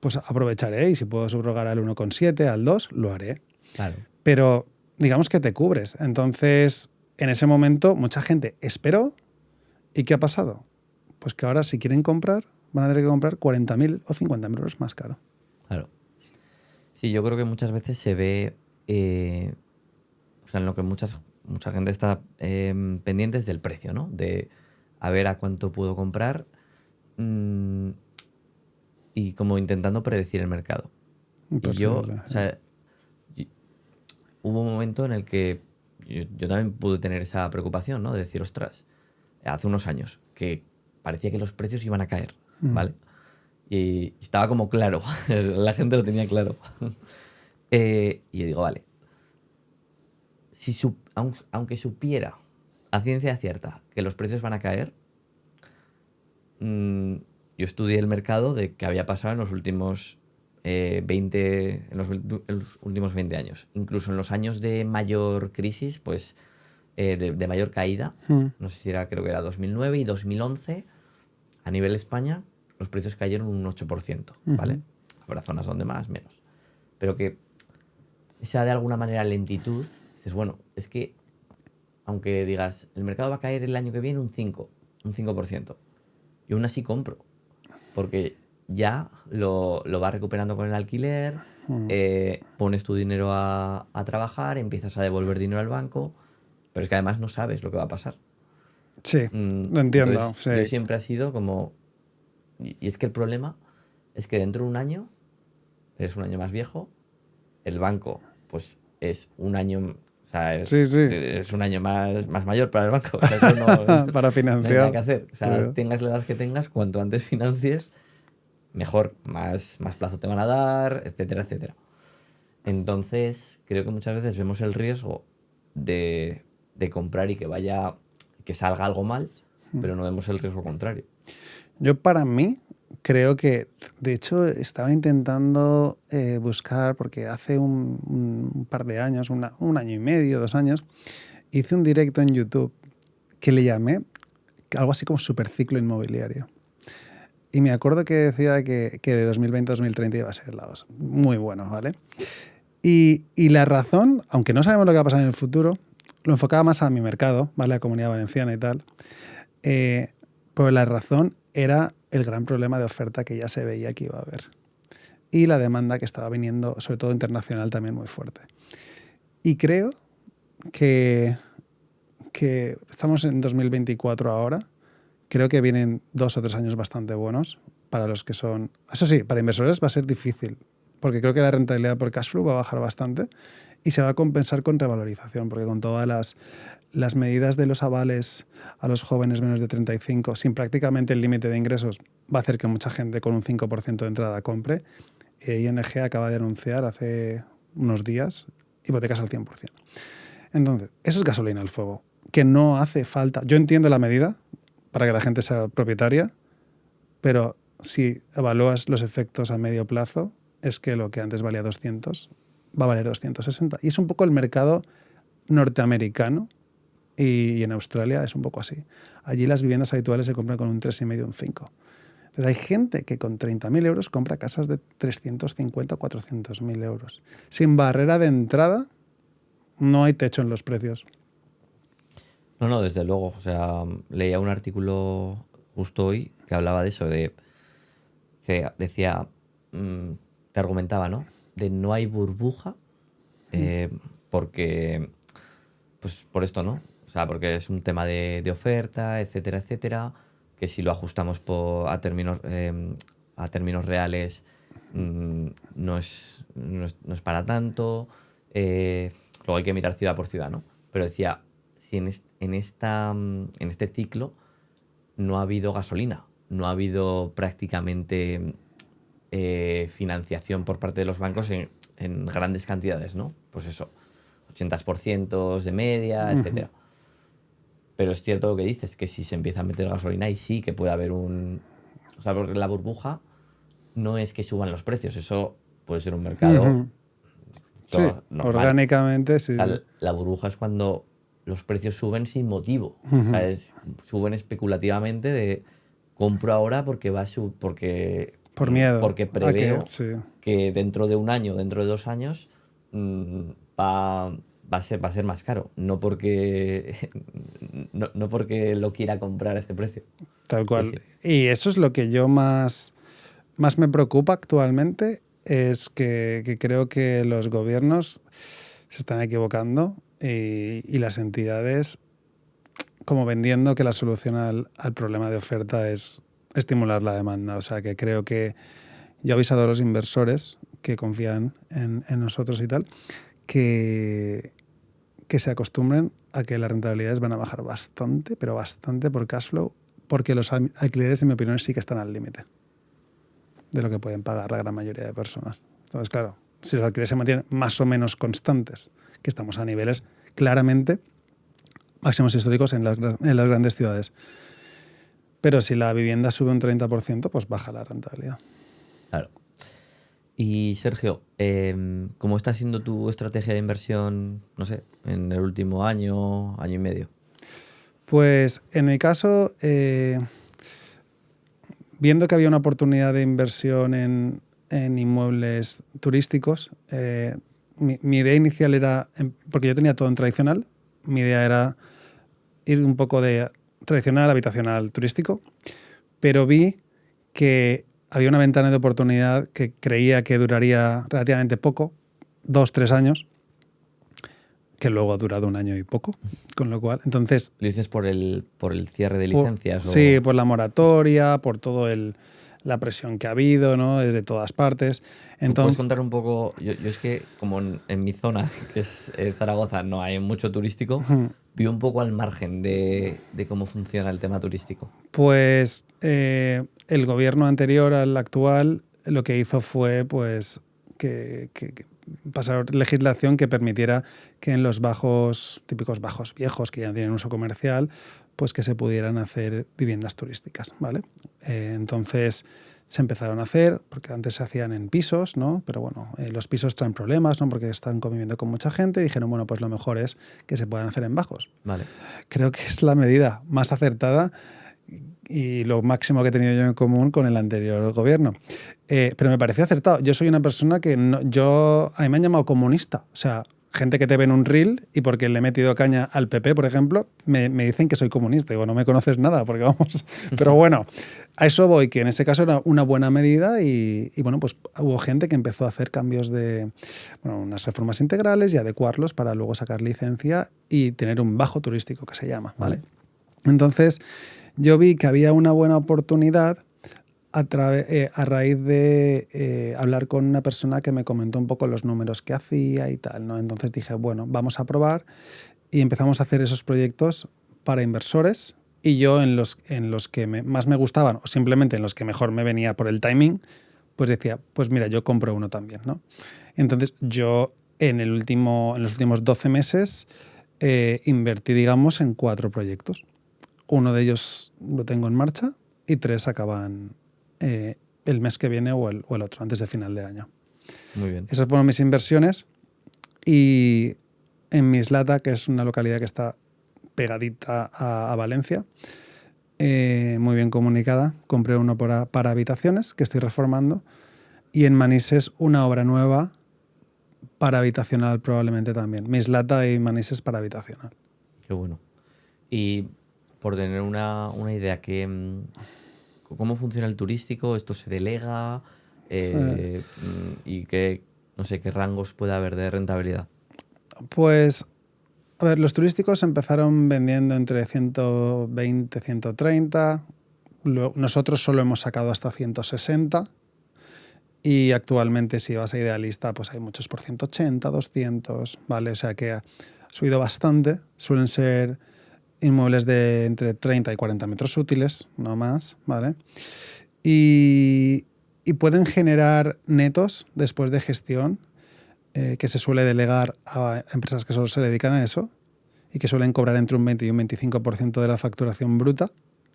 pues aprovecharé y si puedo subrogar al 1,7, al 2, lo haré. Claro. Pero digamos que te cubres. Entonces, en ese momento mucha gente esperó. ¿Y qué ha pasado? Pues que ahora si quieren comprar, van a tener que comprar 40.000 o 50.000 euros más caro. Claro. Sí, yo creo que muchas veces se ve, o sea, en lo que mucha gente está pendientes del precio, ¿no? De a ver a cuánto puedo comprar y como intentando predecir el mercado. Y yo, Imposible. o sea, hubo un momento en el que yo también pude tener esa preocupación, ¿no? De decir, ostras, hace unos años que parecía que los precios iban a caer, ¿vale? Y estaba como claro, la gente lo tenía claro. Y yo digo, vale, si aunque supiera a ciencia cierta que los precios van a caer, yo estudié el mercado de qué había pasado en los últimos 20 últimos 20 años. Incluso en los años de mayor crisis, pues de mayor caída, no sé si era, creo que era 2009 y 2011, a nivel España, los precios cayeron un 8%, ¿vale? Habrá zonas donde más, menos. Pero que esa de alguna manera lentitud, dices, bueno, es que aunque digas, el mercado va a caer el año que viene un 5%, yo aún así compro, porque ya lo vas recuperando con el alquiler, pones tu dinero a trabajar, empiezas a devolver dinero al banco, pero es que además no sabes lo que va a pasar. Sí, lo entiendo. Entonces, Sí. yo siempre ha sido como... Y es que el problema es que dentro de un año, eres un año más viejo, el banco, pues es un año... O sea, es un año más mayor para el banco. O sea, eso para financiar. No hay nada que hacer. O sea, tengas la edad que tengas, cuanto antes financies, mejor. Más plazo te van a dar, etcétera, etcétera. Entonces, creo que muchas veces vemos el riesgo de comprar y que salga algo mal, pero no vemos el riesgo contrario. Yo, para mí, creo que, de hecho, estaba intentando buscar, porque hace un par de años, un año y medio, 2 años, hice un directo en YouTube que le llamé algo así como superciclo inmobiliario. Y me acuerdo que decía que de 2020 a 2030 iba a ser lados muy buenos, ¿vale? Y la razón, aunque no sabemos lo que va a pasar en el futuro, lo enfocaba más a mi mercado, ¿vale? A Comunidad Valenciana y tal. Pero la razón era el gran problema de oferta que ya se veía que iba a haber. Y la demanda que estaba viniendo, sobre todo internacional, también muy fuerte. Y creo que estamos en 2024 ahora. Creo que vienen 2 o 3 años bastante buenos para los que son... Eso sí, para inversores va a ser difícil, porque creo que la rentabilidad por cash flow va a bajar bastante y se va a compensar con revalorización, porque con todas las medidas de los avales a los jóvenes menos de 35, sin prácticamente el límite de ingresos, va a hacer que mucha gente con un 5% de entrada compre. ING acaba de anunciar hace unos días hipotecas al 100%. Entonces, eso es gasolina al fuego, que no hace falta. Yo entiendo la medida para que la gente sea propietaria, pero si evalúas los efectos a medio plazo, es que lo que antes valía 200 va a valer 260. Y es un poco el mercado norteamericano, y en Australia es un poco así. Allí las viviendas habituales se compran con un 3,5, un 5. Entonces hay gente que con 30.000 euros compra casas de 350 o 400.000 euros. Sin barrera de entrada, no hay techo en los precios. No, desde luego. O sea, leía un artículo justo hoy que hablaba de eso, que decía, que argumentaba, ¿no? De no hay burbuja, porque, pues por esto, ¿no? O sea, porque es un tema de oferta, etcétera, etcétera, que si lo ajustamos a términos reales, no es para tanto. Luego hay que mirar ciudad por ciudad, ¿no? Pero decía, si en este ciclo no ha habido gasolina, no ha habido prácticamente financiación por parte de los bancos en grandes cantidades, ¿no? Pues eso, 80% de media, etcétera. Pero es cierto lo que dices, que si se empieza a meter gasolina, ahí sí que puede haber o sea, porque la burbuja no es que suban los precios, eso puede ser un mercado Sí, normal. orgánicamente, sí. O sea, la burbuja es cuando los precios suben sin motivo. O sea, suben especulativamente de compro ahora porque por miedo. Porque preveo Sí. que dentro de un año, dentro de 2 años, va va a ser más caro, no porque, no porque lo quiera comprar a este precio. Tal Es cual. decir, Y eso es lo que yo más me preocupa actualmente, es que creo que los gobiernos se están equivocando y las entidades como vendiendo que la solución al problema de oferta es estimular la demanda. O sea, que creo que yo he avisado a los inversores que confían en nosotros y tal, que, que se acostumbren a que las rentabilidades van a bajar bastante, pero bastante por cash flow, porque los alquileres, en mi opinión, sí que están al límite de lo que pueden pagar la gran mayoría de personas. Entonces, claro, si los alquileres se mantienen más o menos constantes, que estamos a niveles claramente máximos históricos en las grandes ciudades. Pero si la vivienda sube un 30%, pues baja la rentabilidad. claro. Y Sergio, ¿cómo está siendo tu estrategia de inversión, no sé, en el último año, año y medio? Pues en mi caso, viendo que había una oportunidad de inversión en inmuebles turísticos, mi idea inicial era, porque yo tenía todo en tradicional, mi idea era ir un poco de tradicional, habitacional, turístico, pero vi que había una ventana de oportunidad que creía que duraría relativamente poco, 2, 3 años, que luego ha durado un año y poco, con lo cual, entonces, ¿Lo dices por el cierre de licencias sí, o...? por la moratoria, por todo la presión que ha habido, ¿no? Desde todas partes. ¿Tú puedes Entonces, contar un poco? Yo es que como en mi zona, que es Zaragoza, no hay mucho turístico, vivo un poco al margen de cómo funciona el tema turístico. pues el gobierno anterior al actual lo que hizo fue pues que pasar legislación que permitiera que en los bajos, típicos bajos viejos que ya tienen uso comercial, pues que se pudieran hacer viviendas turísticas, ¿vale? Entonces se empezaron a hacer, porque antes se hacían en pisos, ¿no? Pero bueno, los pisos traen problemas, ¿no? Porque están conviviendo con mucha gente y dijeron, bueno, pues lo mejor es que se puedan hacer en bajos. Vale. Creo que es la medida más acertada y lo máximo que he tenido yo en común con el anterior gobierno. Pero me pareció acertado. Yo soy una persona que a mí me han llamado comunista. O sea, gente que te ve en un reel y porque le he metido caña al PP, por ejemplo, me dicen que soy comunista. Digo, no me conoces nada, porque vamos. Pero bueno, a eso voy, que en ese caso era una buena medida y bueno, pues hubo gente que empezó a hacer cambios unas reformas integrales y adecuarlos para luego sacar licencia y tener un bajo turístico que se llama, ¿vale? Entonces, yo vi que había una buena oportunidad a raíz de hablar con una persona que me comentó un poco los números que hacía y tal, ¿no? Entonces dije, bueno, vamos a probar y empezamos a hacer esos proyectos para inversores y yo en los que más me gustaban o simplemente en los que mejor me venía por el timing, pues decía, pues mira, yo compro uno también, ¿no? Entonces yo en los últimos 12 meses invertí, digamos, en 4 proyectos. Uno de ellos lo tengo en marcha y 3 acaban el mes que viene o el otro, antes de final de año. Muy bien. Esas fueron mis inversiones y en Mislata, que es una localidad que está pegadita a Valencia, muy bien comunicada, compré uno para habitaciones que estoy reformando y en Manises una obra nueva para habitacional probablemente también. Mislata y Manises para habitacional. Qué bueno. Y por tener una idea, ¿cómo funciona el turístico? ¿Esto se delega? ¿Y no sé, qué rangos puede haber de rentabilidad? Pues, a ver, los turísticos empezaron vendiendo entre 120, 130. Nosotros solo hemos sacado hasta 160. Y actualmente, si vas a Idealista, pues hay muchos por 180, 200, ¿vale? O sea que ha subido bastante. Suelen ser inmuebles de entre 30 y 40 metros útiles, no más, ¿vale? Y pueden generar netos después de gestión que se suele delegar a empresas que solo se dedican a eso y que suelen cobrar entre un 20 y un 25% de la facturación bruta,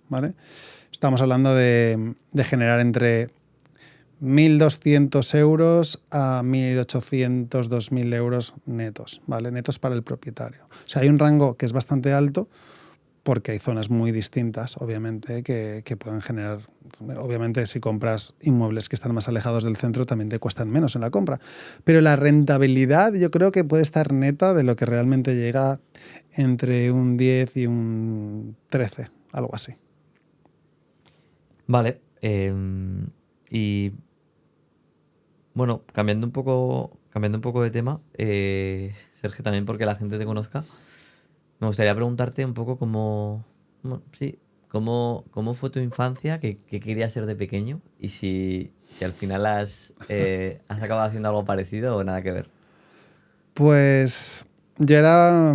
¿vale? Estamos hablando de generar entre 1.200 euros a 1.800, 2.000 euros netos, ¿vale? Netos para el propietario. O sea, hay un rango que es bastante alto, porque hay zonas muy distintas, obviamente, que pueden generar... Obviamente, si compras inmuebles que están más alejados del centro, también te cuestan menos en la compra. Pero la rentabilidad yo creo que puede estar neta de lo que realmente llega entre un 10 y un 13, algo así. Vale. Y bueno, cambiando un poco de tema, Sergio, también porque la gente te conozca, me gustaría preguntarte un poco bueno, sí, cómo fue tu infancia, qué querías ser de pequeño y si al final has acabado haciendo algo parecido o nada que ver. Pues yo era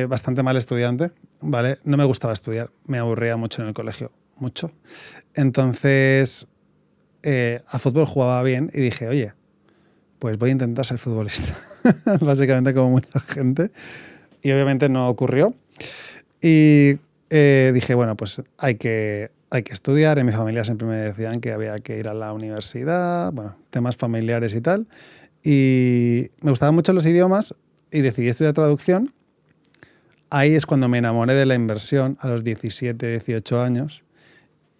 bastante mal estudiante, ¿vale? No me gustaba estudiar, me aburría mucho en el colegio, mucho. Entonces, a fútbol jugaba bien y dije, oye, pues voy a intentar ser futbolista. Básicamente como mucha gente. Y obviamente no ocurrió. Y dije, bueno, pues hay que estudiar. En mi familia siempre me decían que había que ir a la universidad, bueno, temas familiares y tal. Y me gustaban mucho los idiomas y decidí estudiar traducción. Ahí es cuando me enamoré de la inversión, a los 17, 18 años.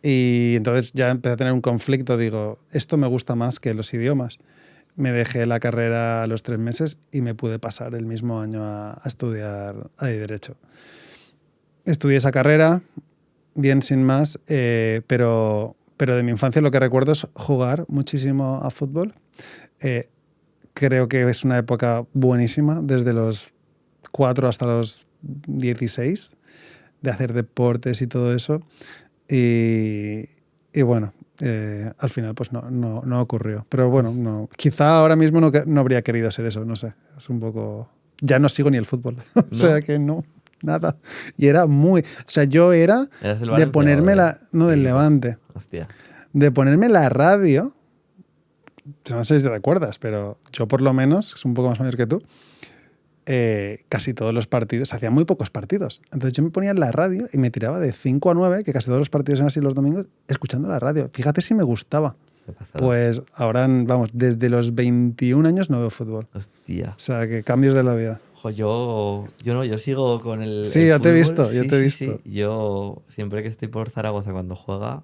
Y entonces ya empecé a tener un conflicto. Digo, esto me gusta más que los idiomas. Me dejé la carrera a los 3 meses y me pude pasar el mismo año a estudiar Derecho. Estudié esa carrera, bien sin más, pero de mi infancia lo que recuerdo es jugar muchísimo a fútbol. Eh, Creo que es una época buenísima, desde los 4 hasta los 16, de hacer deportes y todo eso. Y bueno, al final pues no ocurrió. Pero bueno, no, quizá ahora mismo no habría querido hacer eso, no sé. Es un poco... Ya no sigo ni el fútbol. O sea ¿No? que no, nada. Y era muy... O sea, yo era ¿Eras del de Valencia o ponerme de la... No, qué del equipo? Levante. Hostia. De ponerme la radio. No sé si te acuerdas, pero yo por lo menos, que es un poco más mayor que tú, casi todos los partidos, hacía muy pocos partidos. Entonces yo me ponía en la radio y me tiraba de 5 a 9, que casi todos los partidos eran así los domingos, escuchando la radio. Fíjate si me gustaba. Qué pasada. Pues ahora, vamos, desde los 21 años no veo fútbol. Hostia. O sea, que cambios de la vida. Ojo, yo no, yo sigo con Sí, el ya te he fútbol. visto, ya Sí, te he sí, visto. sí. Yo siempre que estoy por Zaragoza cuando juega,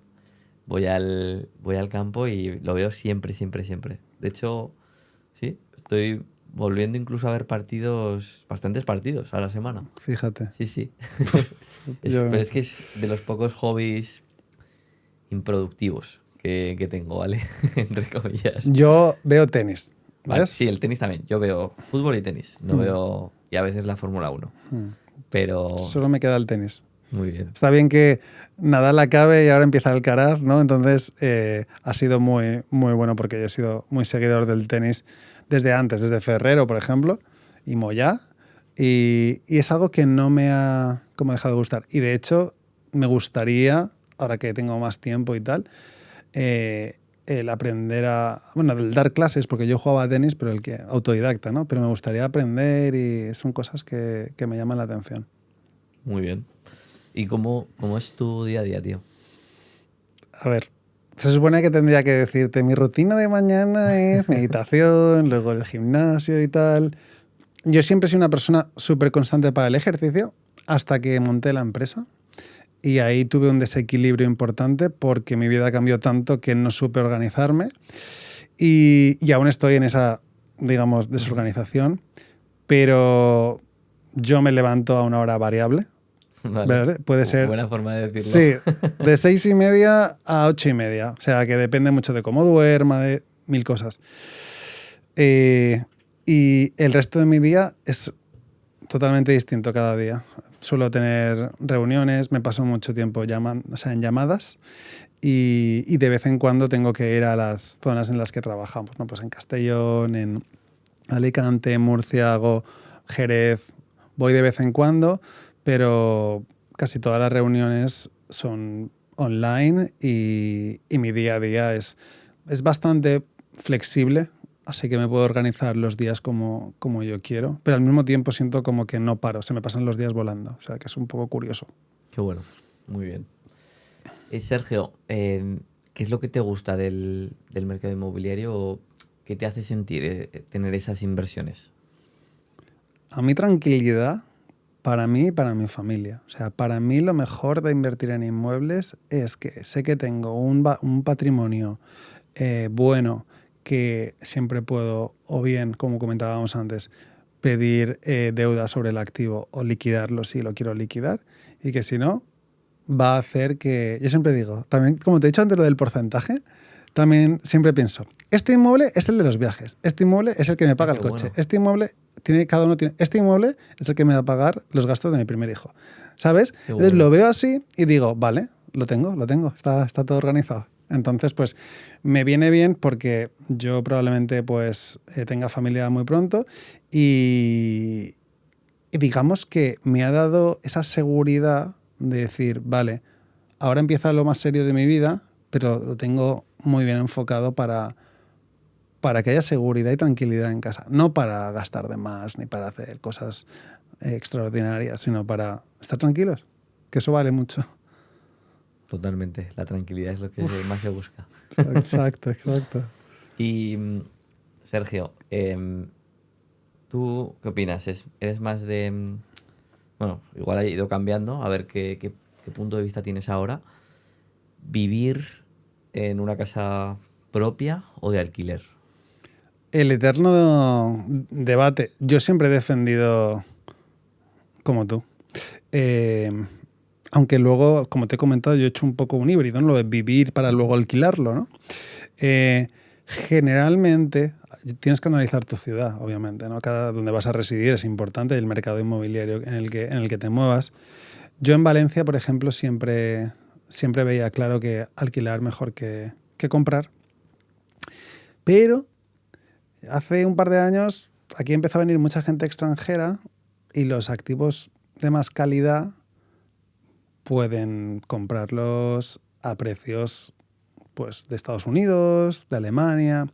voy al campo y lo veo siempre, siempre, siempre. De hecho, sí, estoy volviendo incluso a ver partidos, bastantes partidos a la semana. Fíjate. Sí, sí. Yo, Pero es que es de los pocos hobbies improductivos que tengo, ¿vale? Entre comillas. yo veo tenis, Vale, ¿ves? sí, el tenis también. Yo veo fútbol y tenis. No Hmm, veo. Y a veces la Fórmula 1. hmm. Pero Solo me queda el tenis. muy bien. Está bien que Nadal acabe y ahora empieza Alcaraz, ¿no? Entonces ha sido muy, muy bueno porque yo he sido muy seguidor del tenis desde antes, desde Ferrero, por ejemplo, y Moyá. Y es algo que no me ha como dejado de gustar. Y de hecho, me gustaría, ahora que tengo más tiempo y tal, el aprender a... Bueno, el dar clases, porque yo jugaba a tenis, pero el que autodidacta, ¿no? Pero me gustaría aprender y son cosas que me llaman la atención. Muy bien. ¿Y cómo es tu día a día, tío? A ver, se supone que tendría que decirte, mi rutina de mañana es meditación, luego el gimnasio y tal. Yo siempre he sido una persona súper constante para el ejercicio hasta que monté la empresa. Y ahí tuve un desequilibrio importante porque mi vida cambió tanto que no supe organizarme. Y aún estoy en esa, digamos, desorganización. Pero yo me levanto a una hora variable. Vale. ¿Verdad? Puede ser, Buena forma de decirlo. sí, de 6:30 a 8:30. O sea, que depende mucho de cómo duerma, de mil cosas. Y el resto de mi día es totalmente distinto cada día. Suelo tener reuniones, me paso mucho tiempo o sea, en llamadas y de vez en cuando tengo que ir a las zonas en las que trabajamos, ¿no? Pues en Castellón, en Alicante, Murcia, hago Jerez, voy de vez en cuando, pero casi todas las reuniones son online y mi día a día es bastante flexible, así que me puedo organizar los días como yo quiero, pero al mismo tiempo siento como que no paro, se me pasan los días volando, o sea que es un poco curioso. Qué bueno. Muy bien. Sergio, ¿qué es lo que te gusta del mercado inmobiliario o qué te hace sentir tener esas inversiones? A mí tranquilidad para mí y para mi familia. O sea, para mí lo mejor de invertir en inmuebles es que sé que tengo un patrimonio bueno, que siempre puedo, o bien, como comentábamos antes, pedir deuda sobre el activo o liquidarlo si lo quiero liquidar, y que si no, va a hacer que... Yo siempre digo, también, como te he dicho antes lo del porcentaje, también siempre pienso, este inmueble es el de los viajes, este inmueble es el que me paga el coche, bueno. este inmueble cada uno tiene, este inmueble es el que me va a pagar los gastos de mi primer hijo, ¿sabes? Qué Entonces bueno. lo veo así y digo, vale, lo tengo, está todo organizado. Entonces, pues me viene bien porque yo probablemente pues tenga familia muy pronto y digamos que me ha dado esa seguridad de decir, vale, ahora empieza lo más serio de mi vida, pero lo tengo muy bien enfocado para que haya seguridad y tranquilidad en casa. No para gastar de más ni para hacer cosas extraordinarias, sino para estar tranquilos, que eso vale mucho. Totalmente. La tranquilidad es lo que más se busca. Exacto, exacto. Y Sergio, ¿tú qué opinas? ¿Eres más de... bueno, igual ha ido cambiando, a ver qué punto de vista tienes ahora. ¿Vivir en una casa propia o de alquiler? El eterno debate. Yo siempre he defendido como tú. Eh, aunque luego, como te he comentado, yo he hecho un poco un híbrido, ¿no? Lo de vivir para luego alquilarlo, ¿no? Generalmente tienes que analizar tu ciudad, obviamente, ¿no? Cada donde vas a residir es importante, el mercado inmobiliario en el que te muevas. Yo en Valencia, por ejemplo, siempre veía claro que alquilar mejor que comprar. Pero hace un par de años aquí empezó a venir mucha gente extranjera y los activos de más calidad pueden comprarlos a precios pues, de Estados Unidos, de Alemania.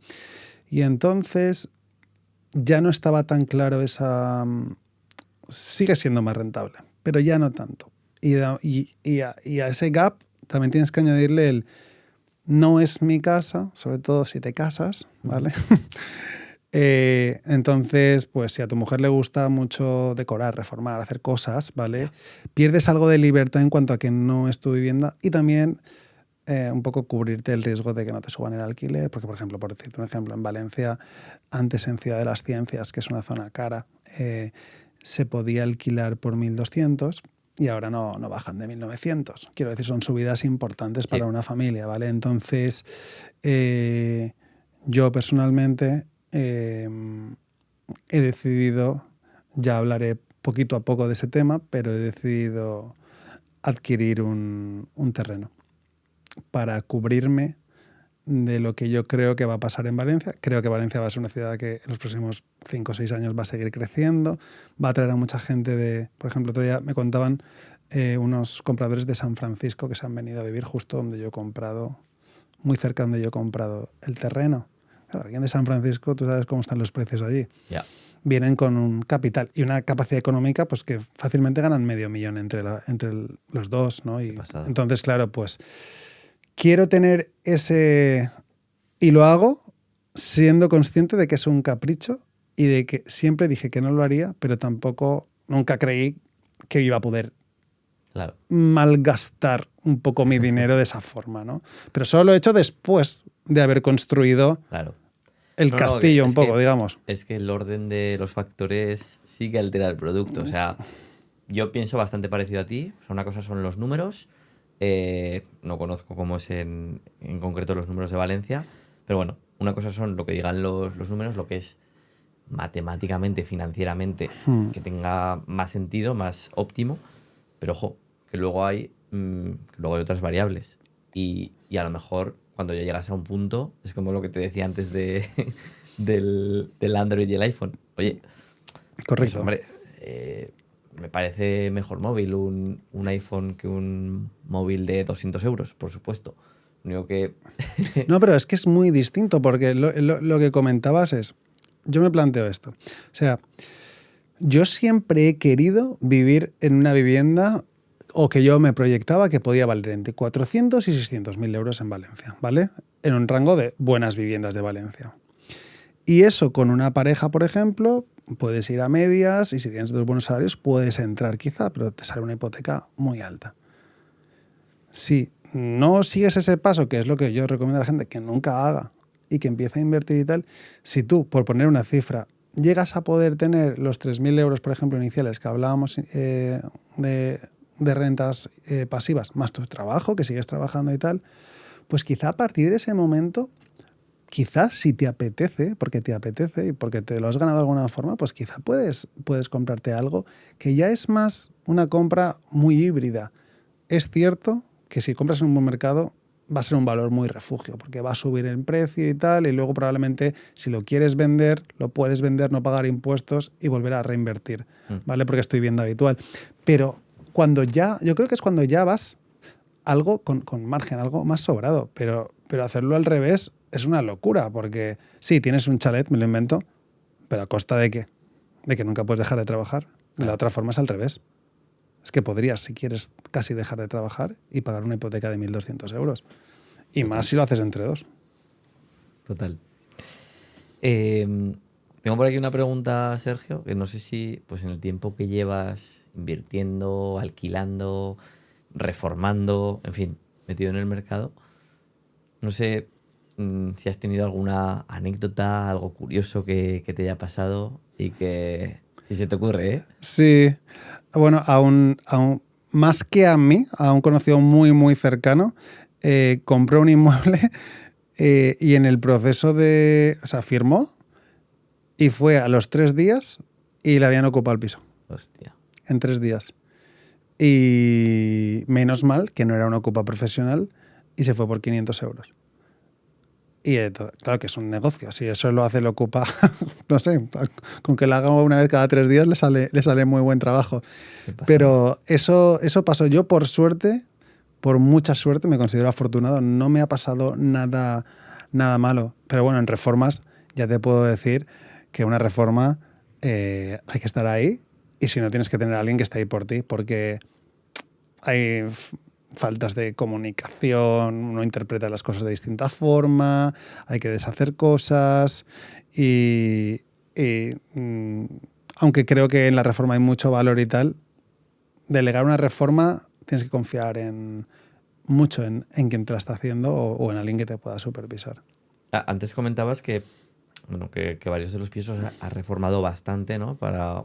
Y entonces ya no estaba tan claro esa... Sigue siendo más rentable, pero ya no tanto. Y a ese gap también tienes que añadirle el no es mi casa, sobre todo si te casas, ¿vale? Entonces, pues si a tu mujer le gusta mucho decorar, reformar, hacer cosas, ¿vale? Pierdes algo de libertad en cuanto a que no es tu vivienda y también un poco cubrirte el riesgo de que no te suban el alquiler, porque por ejemplo, por decirte un ejemplo, en Valencia, antes en Ciudad de las Ciencias, que es una zona cara, se podía alquilar por 1.200 y ahora no bajan de 1.900. Quiero decir, son subidas importantes para una familia, ¿vale? Entonces, yo personalmente he decidido, ya hablaré poquito a poco de ese tema, pero he decidido adquirir un terreno para cubrirme de lo que yo creo que va a pasar en Valencia. Creo que Valencia va a ser una ciudad que en los próximos 5 o 6 años va a seguir creciendo, va a traer a mucha gente de... Por ejemplo, todavía me contaban unos compradores de San Francisco que se han venido a vivir justo donde yo he comprado, muy cerca donde yo he comprado el terreno. Claro, alguien de San Francisco, tú sabes cómo están los precios allí. Ya. Vienen con un capital y una capacidad económica pues que fácilmente ganan $500,000 entre los dos, ¿no? Y entonces, claro, pues quiero tener ese... Y lo hago siendo consciente de que es un capricho y de que siempre dije que no lo haría, pero tampoco, nunca creí que iba a poder malgastar un poco mi dinero de esa forma, ¿no? Pero solo lo he hecho después de haber construido el castillo un poco, digamos. Es que el orden de los factores sí que altera el producto. O sea, yo pienso bastante parecido a ti. O sea, una cosa son los números. No conozco cómo es en concreto los números de Valencia, pero bueno, una cosa son lo que digan los números, lo que es matemáticamente, financieramente, que tenga más sentido, más óptimo, pero ojo, que luego hay otras variables y a lo mejor cuando ya llegas a un punto, es como lo que te decía antes del Android y el iPhone. Oye, correcto. Pues, hombre, me parece mejor móvil un iPhone que un móvil de 200 euros, por supuesto. Único que... No, pero es que es muy distinto, porque lo que comentabas es, yo me planteo esto. O sea, yo siempre he querido vivir en una vivienda o que yo me proyectaba que podía valer entre 400 y 600.000 euros en Valencia, ¿vale? En un rango de buenas viviendas de Valencia. Y eso con una pareja, por ejemplo, puedes ir a medias y si tienes 2 buenos salarios puedes entrar quizá, pero te sale una hipoteca muy alta. Si no sigues ese paso, que es lo que yo recomiendo a la gente que nunca haga y que empiece a invertir y tal, si tú, por poner una cifra, llegas a poder tener los 3.000 euros, por ejemplo, iniciales que hablábamos de rentas pasivas, más tu trabajo, que sigues trabajando y tal, pues quizá a partir de ese momento, quizás si te apetece, porque te apetece y porque te lo has ganado de alguna forma, pues quizá puedes comprarte algo que ya es más una compra muy híbrida. Es cierto que si compras en un buen mercado va a ser un valor muy refugio, porque va a subir el precio y tal, y luego probablemente si lo quieres vender, lo puedes vender, no pagar impuestos y volver a reinvertir, ¿vale? Porque estoy viendo habitual. Pero yo creo que es cuando ya vas algo con margen, algo más sobrado, pero hacerlo al revés es una locura, porque sí, tienes un chalet, me lo invento, pero ¿a costa de qué? De que nunca puedes dejar de trabajar. La otra forma es al revés. Es que podrías, si quieres, casi dejar de trabajar y pagar una hipoteca de 1.200 euros. Y Total. más si lo haces entre 2. Total. Tengo por aquí una pregunta, Sergio, que no sé si pues en el tiempo que llevas invirtiendo, alquilando, reformando, en fin, metido en el mercado, no sé si has tenido alguna anécdota, algo curioso que te haya pasado y que, si se te ocurre, ¿eh? Sí. Bueno, aún más que a mí, a un conocido muy, muy cercano, compró un inmueble y en el proceso o sea, firmó y fue a los 3 días y le habían ocupado el piso. Hostia. En 3 días. Y menos mal que no era una ocupa profesional y se fue por 500 euros. Y claro que es un negocio. Si eso lo hace el ocupa, no sé, con que lo haga una vez cada 3 días le sale muy buen trabajo. ¿Qué pasa? Pero eso pasó. Yo, por suerte, por mucha suerte, me considero afortunado. No me ha pasado nada malo. Pero bueno, en reformas ya te puedo decir que una reforma hay que estar ahí y si no tienes que tener a alguien que esté ahí por ti, porque hay faltas de comunicación, uno interpreta las cosas de distinta forma, hay que deshacer cosas y aunque creo que en la reforma hay mucho valor y tal, delegar una reforma tienes que confiar mucho en quien te la está haciendo o en alguien que te pueda supervisar. Antes comentabas que, bueno, que varios de los pisos has reformado bastante, ¿no?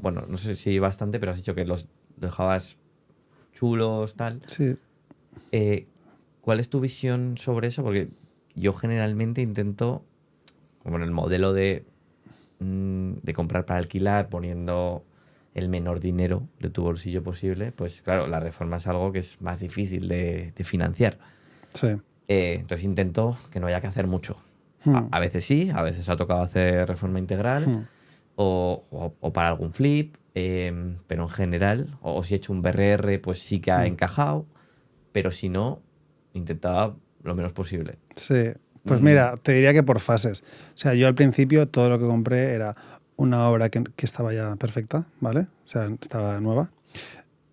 Bueno, no sé si bastante, pero has dicho que los dejabas chulos, tal. Sí. ¿Cuál es tu visión sobre eso? Porque yo generalmente intento, como en el modelo de comprar para alquilar, poniendo el menor dinero de tu bolsillo posible, pues claro, la reforma es algo que es más difícil de financiar. Sí. Entonces intento que no haya que hacer mucho. A veces sí, a veces ha tocado hacer reforma integral o para algún flip, pero en general, o si he hecho un BRR, pues sí que ha encajado, pero si no, intentaba lo menos posible. Sí, pues mira, te diría que por fases. O sea, yo al principio todo lo que compré era una obra que estaba ya perfecta, ¿vale? O sea, estaba nueva.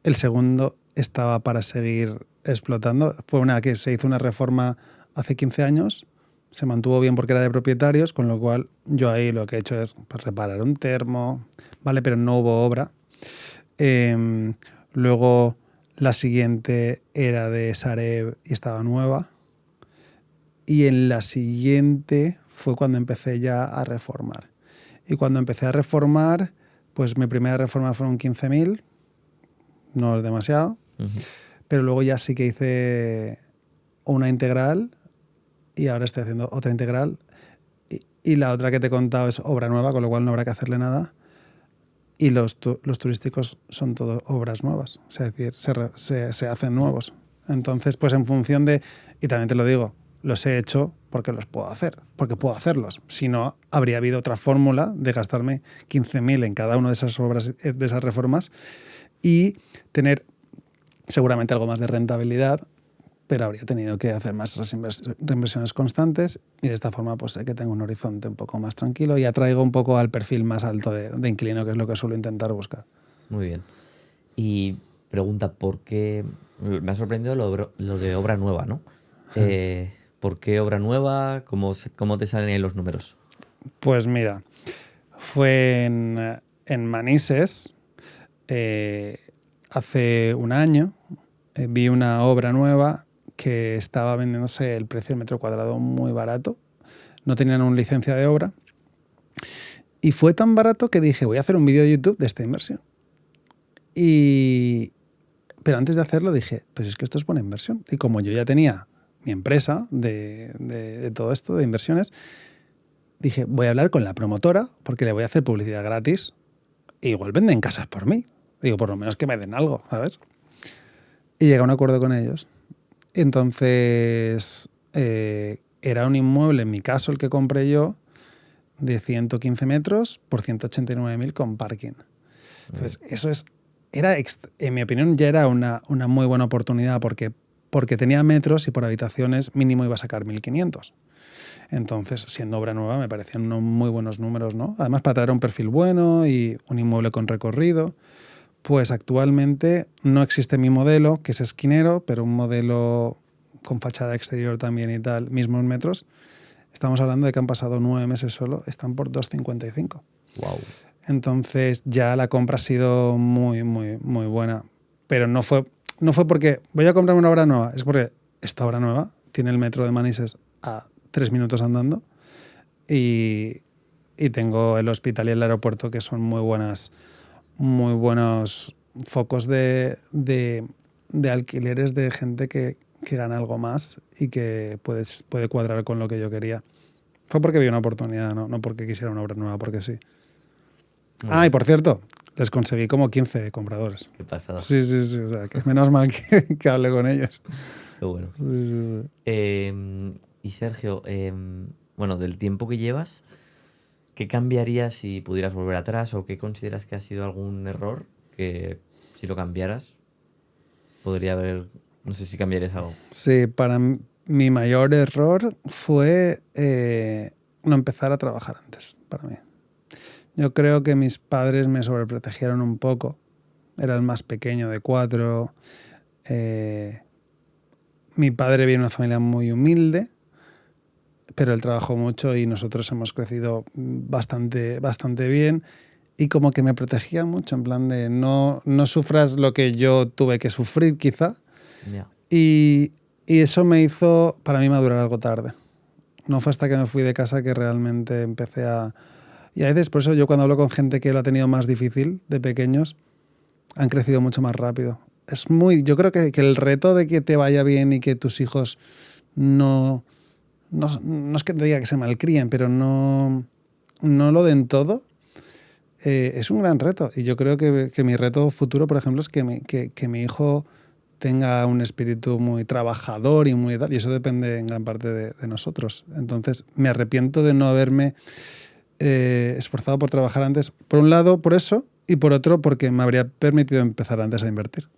El segundo estaba para seguir explotando. Fue una que se hizo una reforma hace 15 años, se mantuvo bien porque era de propietarios, con lo cual yo ahí lo que he hecho es pues, reparar un termo, ¿vale? Pero no hubo obra. Luego la siguiente era de Sareb y estaba nueva. Y en la siguiente fue cuando empecé ya a reformar. Y cuando empecé a reformar, pues mi primera reforma fueron 15.000, no es demasiado, pero luego ya sí que hice una integral y ahora estoy haciendo otra integral. Y la otra que te he contado es obra nueva, con lo cual no habrá que hacerle nada. Y los turísticos son todo obras nuevas, es decir, se hacen nuevos. Entonces, pues en función de, y también te lo digo, los he hecho porque los puedo hacer, porque puedo hacerlos. Si no, habría habido otra fórmula de gastarme 15.000 en cada una de esas obras, de esas reformas, y tener seguramente algo más de rentabilidad, pero habría tenido que hacer más reinversiones constantes y de esta forma pues sé que tengo un horizonte un poco más tranquilo y atraigo un poco al perfil más alto de inquilino, que es lo que suelo intentar buscar. Muy bien. Y pregunta, ¿por qué? Me ha sorprendido lo de obra nueva, ¿no? ¿Por qué obra nueva? ¿Cómo te salen ahí los números? Pues mira, fue en Manises, hace un año, vi una obra nueva que estaba vendiéndose el precio del metro cuadrado muy barato. No tenían una licencia de obra. Y fue tan barato que dije, voy a hacer un vídeo de YouTube de esta inversión. Pero antes de hacerlo dije, pues es que esto es buena inversión. Y como yo ya tenía mi empresa de todo esto, de inversiones, dije, voy a hablar con la promotora porque le voy a hacer publicidad gratis. E igual venden casas por mí. Digo, por lo menos que me den algo, ¿sabes? Y llegué a un acuerdo con ellos. Entonces, era un inmueble, en mi caso, el que compré yo, de 115 metros por 189.000 con parking. Entonces, en mi opinión, ya era una muy buena oportunidad porque tenía metros y por habitaciones mínimo iba a sacar 1.500. Entonces, siendo obra nueva, me parecían unos muy buenos números, ¿no? Además, para traer un perfil bueno y un inmueble con recorrido. Pues actualmente no existe mi modelo, que es esquinero, pero un modelo con fachada exterior también y tal, mismos metros. Estamos hablando de que han pasado 9 meses solo, están por 2,55. Wow. Entonces ya la compra ha sido muy, muy, muy buena. Pero no fue porque voy a comprarme una obra nueva, es porque esta obra nueva tiene el metro de Manises a 3 minutos andando y tengo el hospital y el aeropuerto, que son muy buenos focos de alquileres de gente que gana algo más y que puede cuadrar con lo que yo quería. Fue porque vi una oportunidad, no porque quisiera una obra nueva, porque sí. Y por cierto, les conseguí como 15 compradores. Qué pasada. Sí, o sea, que menos mal que hablé con ellos. Qué bueno. Sí. Y Sergio, bueno, del tiempo que llevas, ¿qué cambiarías si pudieras volver atrás o qué consideras que ha sido algún error que si lo cambiaras podría haber, no sé si cambiarías algo? Sí, mi mayor error fue no empezar a trabajar antes, para mí. Yo creo que mis padres me sobreprotegieron un poco. Era el más pequeño de 4. Mi padre viene de una familia muy humilde, pero él trabajó mucho y nosotros hemos crecido bastante bien. Y como que me protegía mucho, en plan de no sufras lo que yo tuve que sufrir, quizá. Yeah. Y eso me hizo, para mí, madurar algo tarde. No fue hasta que me fui de casa que realmente empecé a... Y a veces, por eso yo cuando hablo con gente que lo ha tenido más difícil de pequeños, han crecido mucho más rápido. Yo creo que el reto de que te vaya bien y que tus hijos no es que te diga que se malcríen, pero no lo den todo, es un gran reto. Y yo creo que mi reto futuro, por ejemplo, es que mi hijo tenga un espíritu muy trabajador y muy tal, y eso depende en gran parte de nosotros. Entonces, me arrepiento de no haberme esforzado por trabajar antes. Por un lado, por eso, y por otro, porque me habría permitido empezar antes a invertir.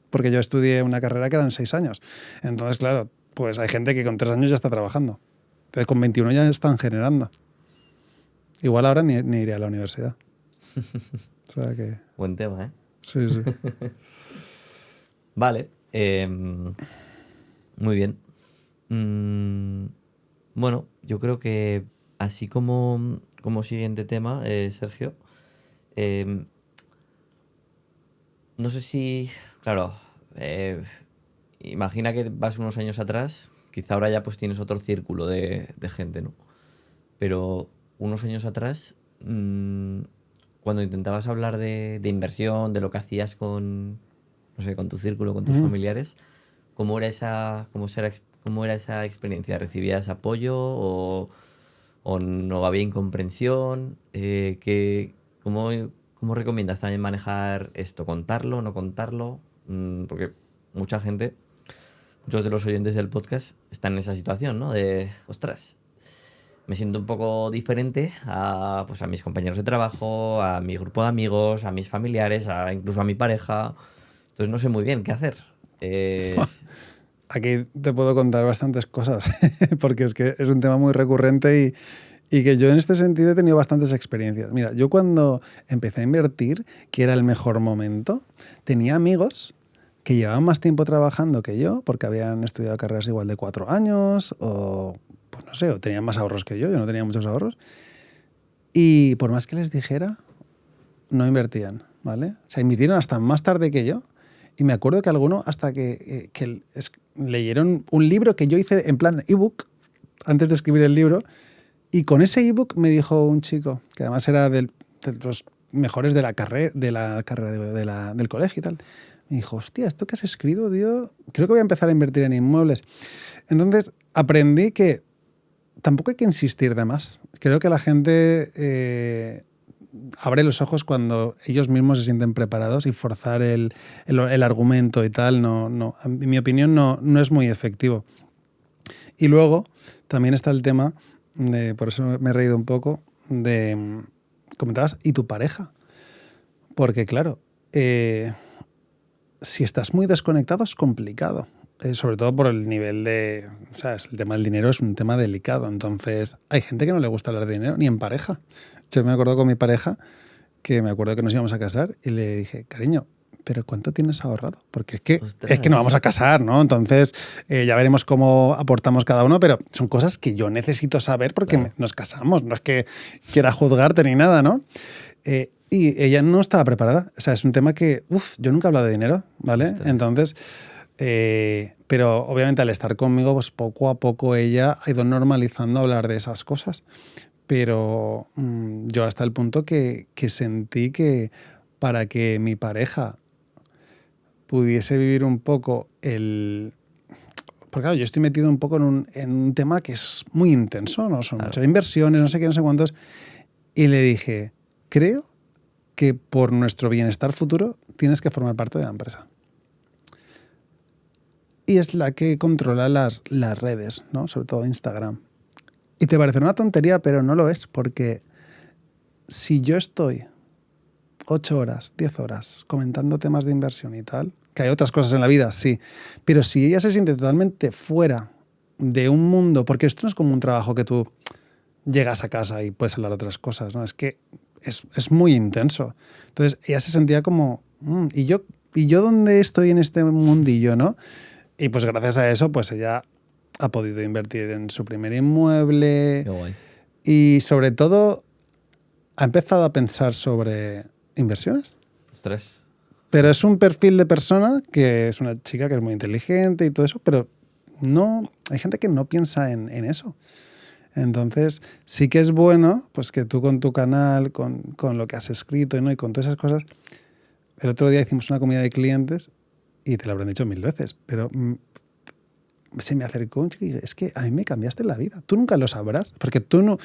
Porque yo estudié una carrera que eran 6 años. Entonces, claro, pues hay gente que con 3 años ya está trabajando. Entonces, con 21 ya están generando. Igual ahora ni iré a la universidad. O sea que... Buen tema, ¿eh? Sí. Vale. Muy bien. Bueno, yo creo que así como siguiente tema, Sergio, no sé si, claro, imagina que vas unos años atrás, quizá ahora ya pues tienes otro círculo de gente, ¿no? Pero unos años atrás, cuando intentabas hablar de inversión, de lo que hacías con, no sé, con tu círculo, con tus familiares, ¿cómo era esa experiencia? ¿Recibías apoyo o no había incomprensión? ¿Cómo recomiendas también manejar esto? ¿Contarlo, no contarlo? Porque muchos de los oyentes del podcast están en esa situación, ¿no? De, ostras, me siento un poco diferente a mis compañeros de trabajo, a mi grupo de amigos, a mis familiares, incluso a mi pareja. Entonces no sé muy bien qué hacer. Aquí te puedo contar bastantes cosas, porque es que es un tema muy recurrente y que yo en este sentido he tenido bastantes experiencias. Mira, yo cuando empecé a invertir, que era el mejor momento, tenía amigos que llevaban más tiempo trabajando que yo, porque habían estudiado carreras igual de 4 años, o pues no sé, o tenían más ahorros que yo no tenía muchos ahorros. Y por más que les dijera, no invertían, ¿vale? O sea, invirtieron hasta más tarde que yo. Y me acuerdo que alguno hasta que leyeron un libro que yo hice en plan ebook antes de escribir el libro. Y con ese ebook me dijo un chico, que además era de los mejores de la carrera del colegio y tal. Me dijo, hostia, esto que has escrito, tío, creo que voy a empezar a invertir en inmuebles. Entonces aprendí que tampoco hay que insistir de más. Creo que la gente abre los ojos cuando ellos mismos se sienten preparados y forzar el argumento y tal, no, en mi opinión, no es muy efectivo. Y luego también está el tema, por eso me he reído un poco, comentabas, ¿y tu pareja? Porque claro, si estás muy desconectado es complicado. Sobre todo por el nivel de... ¿Sabes? El tema del dinero es un tema delicado. Entonces, hay gente que no le gusta hablar de dinero, ni en pareja. Yo me acuerdo con mi pareja, que me acuerdo que nos íbamos a casar, y le dije, cariño, ¿pero cuánto tienes ahorrado? Porque es que nos vamos a casar, ¿no? Entonces, ya veremos cómo aportamos cada uno, pero son cosas que yo necesito saber porque claro, nos casamos. No es que quiera juzgarte ni nada, ¿no? Y ella no estaba preparada. O sea, es un tema que, yo nunca he hablado de dinero, ¿vale? Ostras. Entonces... pero obviamente al estar conmigo, pues poco a poco ella ha ido normalizando hablar de esas cosas. Pero yo hasta el punto que sentí que para que mi pareja pudiese vivir un poco el... Porque claro, yo estoy metido un poco en un tema que es muy intenso, ¿no? Son muchas inversiones, no sé qué, no sé cuántos. Y le dije, creo que por nuestro bienestar futuro tienes que formar parte de la empresa. Y es la que controla las redes, ¿no? Sobre todo Instagram. Y te parecerá una tontería, pero no lo es, porque si yo estoy 8 horas, 10 horas comentando temas de inversión y tal, que hay otras cosas en la vida, sí, pero si ella se siente totalmente fuera de un mundo, porque esto no es como un trabajo que tú llegas a casa y puedes hablar de otras cosas, ¿no? Es que es muy intenso. Entonces ella se sentía como, ¿y yo dónde estoy en este mundillo, no? Y pues gracias a eso, pues ella ha podido invertir en su primer inmueble. Qué guay. Y sobre todo ha empezado a pensar sobre inversiones. Ostras. Pero es un perfil de persona que es una chica que es muy inteligente y todo eso, pero no, hay gente que no piensa en eso. Entonces sí que es bueno pues que tú con tu canal, con lo que has escrito, ¿no? Y con todas esas cosas. El otro día hicimos una comida de clientes y te lo habrán dicho 1000 veces, pero se me acercó un chico y dije, es que a mí me cambiaste la vida. Tú nunca lo sabrás, porque tú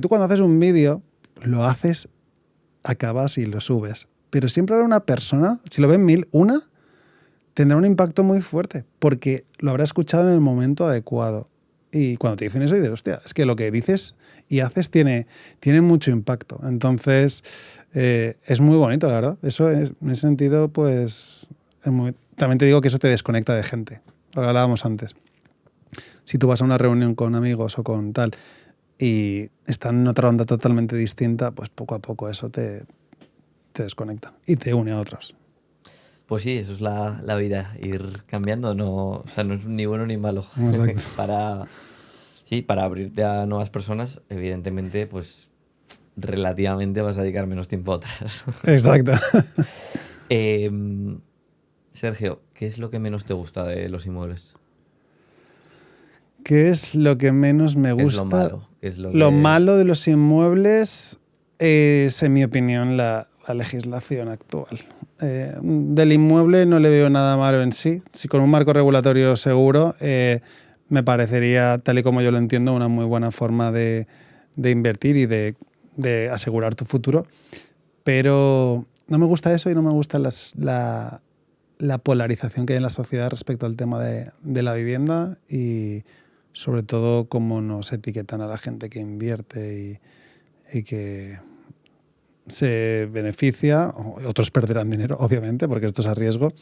cuando haces un vídeo, lo haces, acabas y lo subes. Pero siempre habrá una persona, si lo ven 1000, una tendrá un impacto muy fuerte, porque lo habrá escuchado en el momento adecuado. Y cuando te dicen eso, dices, hostia, es que lo que dices y haces tiene mucho impacto. Entonces, es muy bonito, la verdad. Eso, en ese sentido, pues... También te digo que eso te desconecta de gente, lo que hablábamos antes. Si tú vas a una reunión con amigos o con tal y están en otra onda totalmente distinta, pues poco a poco eso te desconecta y te une a otros. Pues sí, eso es la vida, ir cambiando, o sea, no es ni bueno ni malo. para abrirte a nuevas personas, evidentemente, pues relativamente vas a dedicar menos tiempo a otras. Exacto. Sergio, ¿qué es lo que menos te gusta de los inmuebles? ¿Qué es lo que menos me gusta? ¿Qué es lo malo? ¿Qué es lo malo de los inmuebles es, en mi opinión, la legislación actual. Del inmueble no le veo nada malo en sí. Si con un marco regulatorio seguro, me parecería, tal y como yo lo entiendo, una muy buena forma de invertir y de asegurar tu futuro. Pero no me gusta eso y no me gusta la polarización que hay en la sociedad respecto al tema de la vivienda y sobre todo cómo nos etiquetan a la gente que invierte y que se beneficia. Otros perderán dinero, obviamente, porque esto es a riesgo,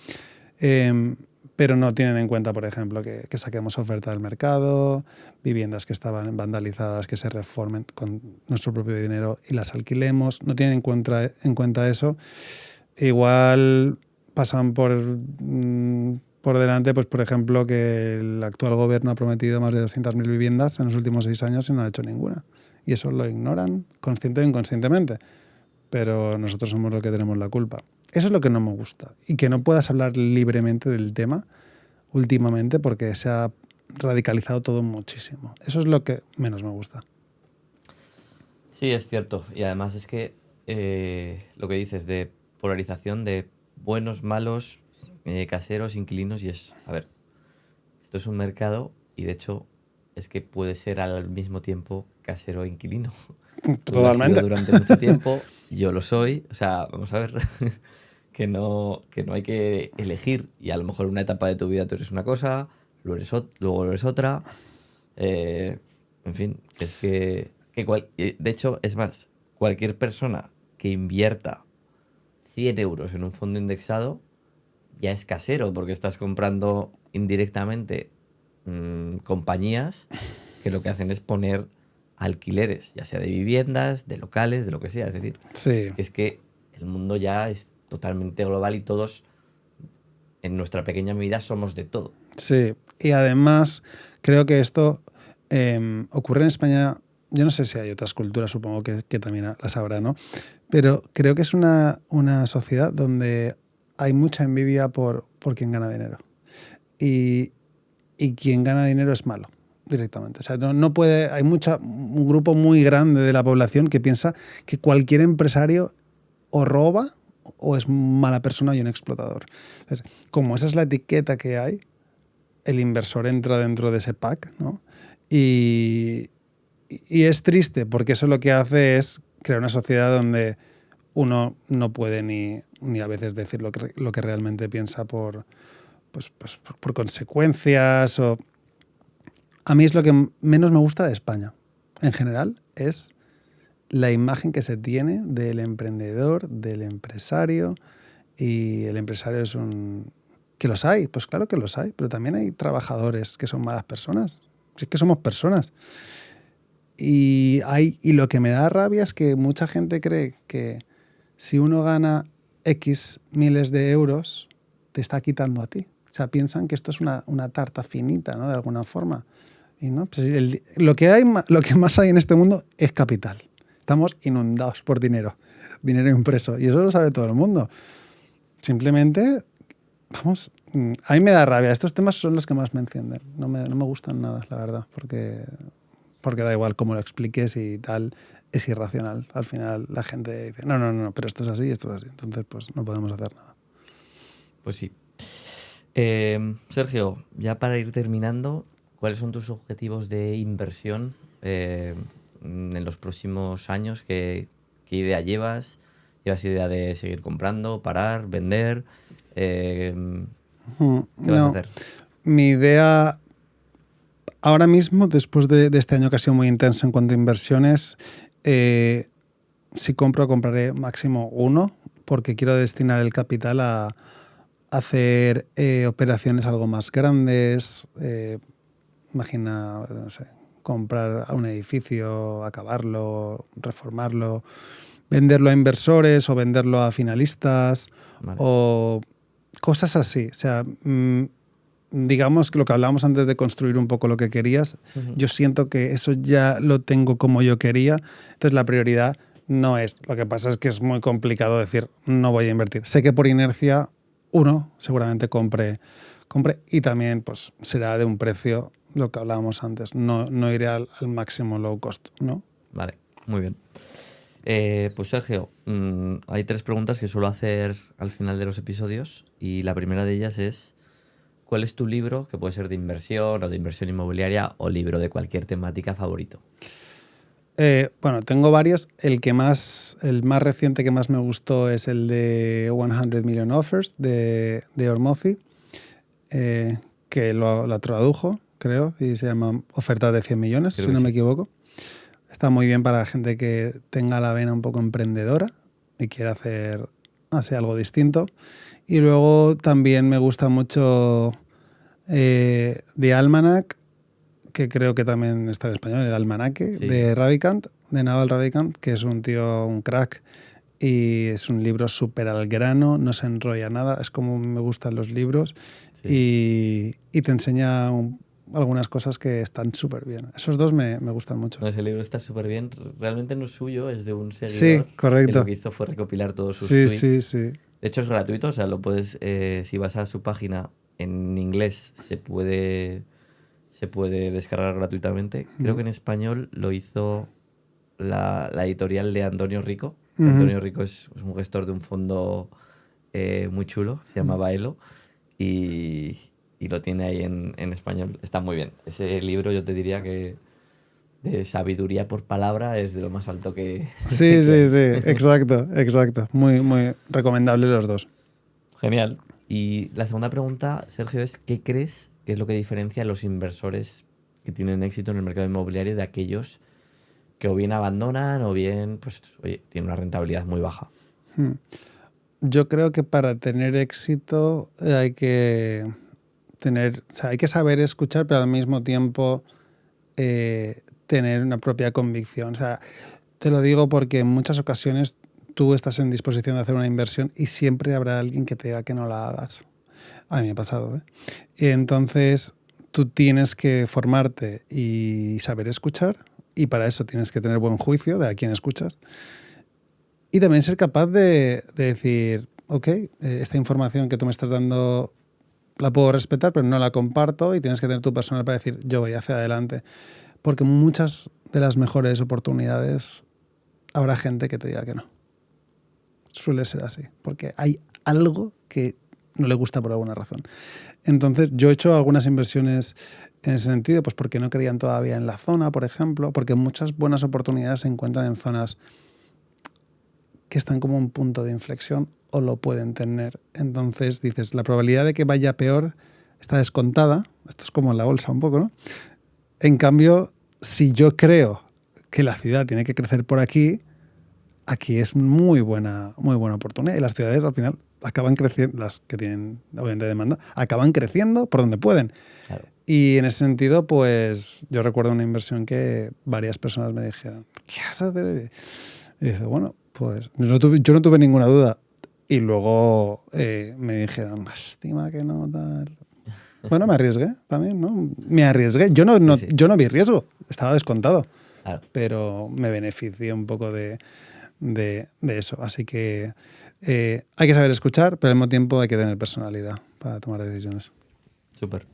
pero no tienen en cuenta, por ejemplo, que saquemos oferta del mercado, viviendas que estaban vandalizadas, que se reformen con nuestro propio dinero y las alquilemos. No tienen en cuenta eso. Igual pasan por delante, pues por ejemplo, que el actual gobierno ha prometido más de 200.000 viviendas en los últimos 6 años y no ha hecho ninguna. Y eso lo ignoran consciente o inconscientemente. pero nosotros somos los que tenemos la culpa. Eso es lo que no me gusta. Y que no puedas hablar libremente del tema últimamente porque se ha radicalizado todo muchísimo. Eso es lo que menos me gusta. Sí, es cierto. Y además es que lo que dices de polarización de buenos, malos, caseros, inquilinos, y es, a ver, esto es un mercado y de hecho es que puede ser al mismo tiempo casero e inquilino. Tú lo has sido Totalmente. durante mucho tiempo, yo lo soy, o sea, vamos a ver, que no hay que elegir y a lo mejor en una etapa de tu vida tú eres una cosa, luego eres otra, eh, en fin, que es de hecho, es más, cualquier persona que invierta 100 euros en un fondo indexado ya es casero porque estás comprando indirectamente compañías que lo que hacen es poner alquileres, ya sea de viviendas, de locales, de lo que sea. Es decir, Sí, que es que el mundo ya es totalmente global y todos en nuestra pequeña medida somos de todo. sí. Y además, creo que esto ocurre en España. Yo no sé si hay otras culturas, supongo que también las habrá, ¿no? Pero creo que es una sociedad donde hay mucha envidia por quien gana dinero. Y, y quien gana dinero es malo directamente. O sea, no puede, hay un grupo muy grande de la población que piensa que cualquier empresario o roba o es mala persona y un explotador. Entonces, como esa es la etiqueta que hay, el inversor entra dentro de ese pack, ¿no? Y, y es triste porque eso lo que hace es crear una sociedad donde uno no puede ni a veces decir lo que realmente piensa por consecuencias. A mí es lo que menos me gusta de España, en general, es la imagen que se tiene del emprendedor, del empresario, y el empresario es un... ¿Que los hay? Pues claro que los hay, pero también hay trabajadores que son malas personas. Si es que somos personas. Y lo que me da rabia es que mucha gente cree que si uno gana X miles de euros, te está quitando a ti. O sea, piensan que esto es una tarta finita, ¿no? De alguna forma. Y no, pues lo que más hay en este mundo es capital. Estamos inundados por dinero impreso. Y eso lo sabe todo el mundo. Simplemente, vamos, a mí me da rabia. Estos temas son los que más me encienden. No me gustan nada, la verdad, porque da igual cómo lo expliques y tal, es irracional. Al final la gente dice, no, pero esto es así, esto es así. Entonces, pues no podemos hacer nada. Pues sí. Sergio, ya para ir terminando, ¿cuáles son tus objetivos de inversión en los próximos años? ¿Qué idea llevas? ¿Llevas idea de seguir comprando, parar, vender? ¿Qué vas a No, hacer? mi idea ahora mismo, después de este año que ha sido muy intenso en cuanto a inversiones, si compraré máximo uno, porque quiero destinar el capital a hacer operaciones algo más grandes. Imagina, no sé, comprar un edificio, acabarlo, reformarlo, venderlo a inversores o venderlo a finalistas Vale. o cosas así. O sea, digamos que lo que hablábamos antes de construir un poco lo que querías, Ujú. yo siento que eso ya lo tengo como yo quería. Entonces la prioridad no es. Lo que pasa es que es muy complicado decir no voy a invertir. Sé que por inercia uno seguramente compre y también pues será de un precio lo que hablábamos antes. No iré al máximo low cost, ¿no? Vale, muy bien. Pues Sergio, hay tres preguntas que suelo hacer al final de los episodios y la primera de ellas es, ¿cuál es tu libro, que puede ser de inversión o de inversión inmobiliaria o libro de cualquier temática favorito? Bueno, tengo varios. El más reciente que más me gustó es el de 100 Million Offers de Ormozy, que lo tradujo, creo, y se llama Oferta de 100 millones, Creo si que no me sí. equivoco. Está muy bien para gente que tenga la vena un poco emprendedora y quiera hacer algo distinto. Y luego también me gusta mucho The Almanac, que creo que también está en español, el Almanaque, Sí, de Ravikant, de Naval Ravikant, que es un tío, un crack, y es un libro súper al grano, no se enrolla nada, es como me gustan los libros, sí. y te enseña algunas cosas que están súper bien. Esos dos me gustan mucho. No, ese libro está súper bien. Realmente no es suyo, es de un Sí, seguidor que lo correcto. que hizo fue recopilar todos sus Sí, sí, tweets. sí. De hecho, es gratuito, o sea, lo puedes, si vas a su página en inglés, se puede descargar gratuitamente. Creo que en español lo hizo la editorial de Antonio Rico. Ujú. Antonio Rico es un gestor de un fondo muy chulo, se llama Baelo, y, y lo tiene ahí en español. Está muy bien. Ese libro yo te diría que de sabiduría por palabra es de lo más alto Sí, que sí, hay. sí, exacto, exacto. Muy, muy recomendable los dos. Genial. Y la segunda pregunta, Sergio, es ¿qué crees que es lo que diferencia a los inversores que tienen éxito en el mercado inmobiliario de aquellos que o bien abandonan o bien, pues, oye, tienen una rentabilidad muy baja? Yo creo que para tener éxito hay que tener, o sea, hay que saber escuchar, pero al mismo tiempo tener una propia convicción. O sea, te lo digo porque en muchas ocasiones tú estás en disposición de hacer una inversión y siempre habrá alguien que te diga que no la hagas. A mí me ha pasado, ¿eh? Y entonces tú tienes que formarte y saber escuchar, y para eso tienes que tener buen juicio de a quién escuchas. Y también ser capaz de decir, ok, esta información que tú me estás dando la puedo respetar, pero no la comparto, y tienes que tener tu personal para decir, yo voy hacia adelante. Porque muchas de las mejores oportunidades habrá gente que te diga que no. Suele ser así, porque hay algo que no le gusta por alguna razón. Entonces, yo he hecho algunas inversiones en ese sentido, pues porque no creían todavía en la zona, por ejemplo, porque muchas buenas oportunidades se encuentran en zonas que están como un punto de inflexión o lo pueden tener. Entonces dices, la probabilidad de que vaya peor está descontada. Esto es como en la bolsa un poco, ¿no? En cambio, si yo creo que la ciudad tiene que crecer por aquí, aquí es muy buena oportunidad. Y las ciudades al final acaban creciendo, las que tienen obviamente demanda, acaban creciendo por donde pueden. Claro. Y en ese sentido, pues yo recuerdo una inversión que varias personas me dijeron, ¿qué vas a hacer? Y dije, bueno, pues yo no tuve ninguna duda. Y luego me dijeron, lástima que no, tal. Bueno, me arriesgué también, ¿no? Me arriesgué. Sí, sí, Yo no vi riesgo, estaba descontado, claro. pero me beneficié un poco de eso. Así que hay que saber escuchar, pero al mismo tiempo hay que tener personalidad para tomar decisiones. Súper.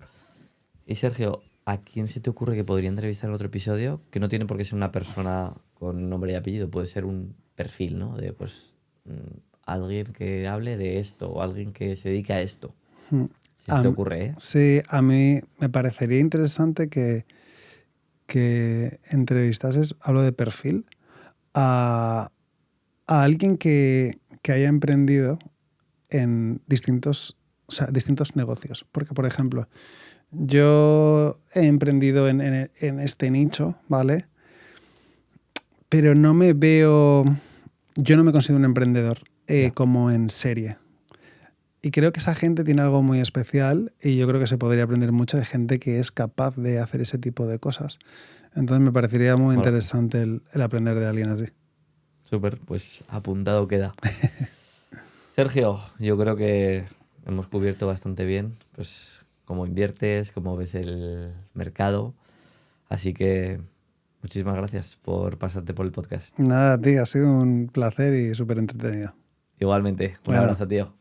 Y Sergio, ¿a quién se te ocurre que podría entrevistar en otro episodio? Que no tiene por qué ser una persona con nombre y apellido, puede ser un perfil, ¿no? De pues alguien que hable de esto o alguien que se dedique a esto. Si se te ocurre, ¿eh? Sí, a mí me parecería interesante que entrevistases, hablo de perfil, a alguien que haya emprendido en distintos negocios. Porque, por ejemplo, yo he emprendido en este nicho, ¿vale? Pero no me veo, yo no me considero un emprendedor Ya. como en serie. Y creo que esa gente tiene algo muy especial, y yo creo que se podría aprender mucho de gente que es capaz de hacer ese tipo de cosas. Entonces me parecería muy Mola. interesante el aprender de alguien así. Súper, pues apuntado queda. Sergio, yo creo que hemos cubierto bastante bien, pues cómo inviertes, cómo ves el mercado. Así que muchísimas gracias por pasarte por el podcast. Nada, tío, ha sido un placer y súper entretenido. Igualmente, un Bueno, abrazo, tío.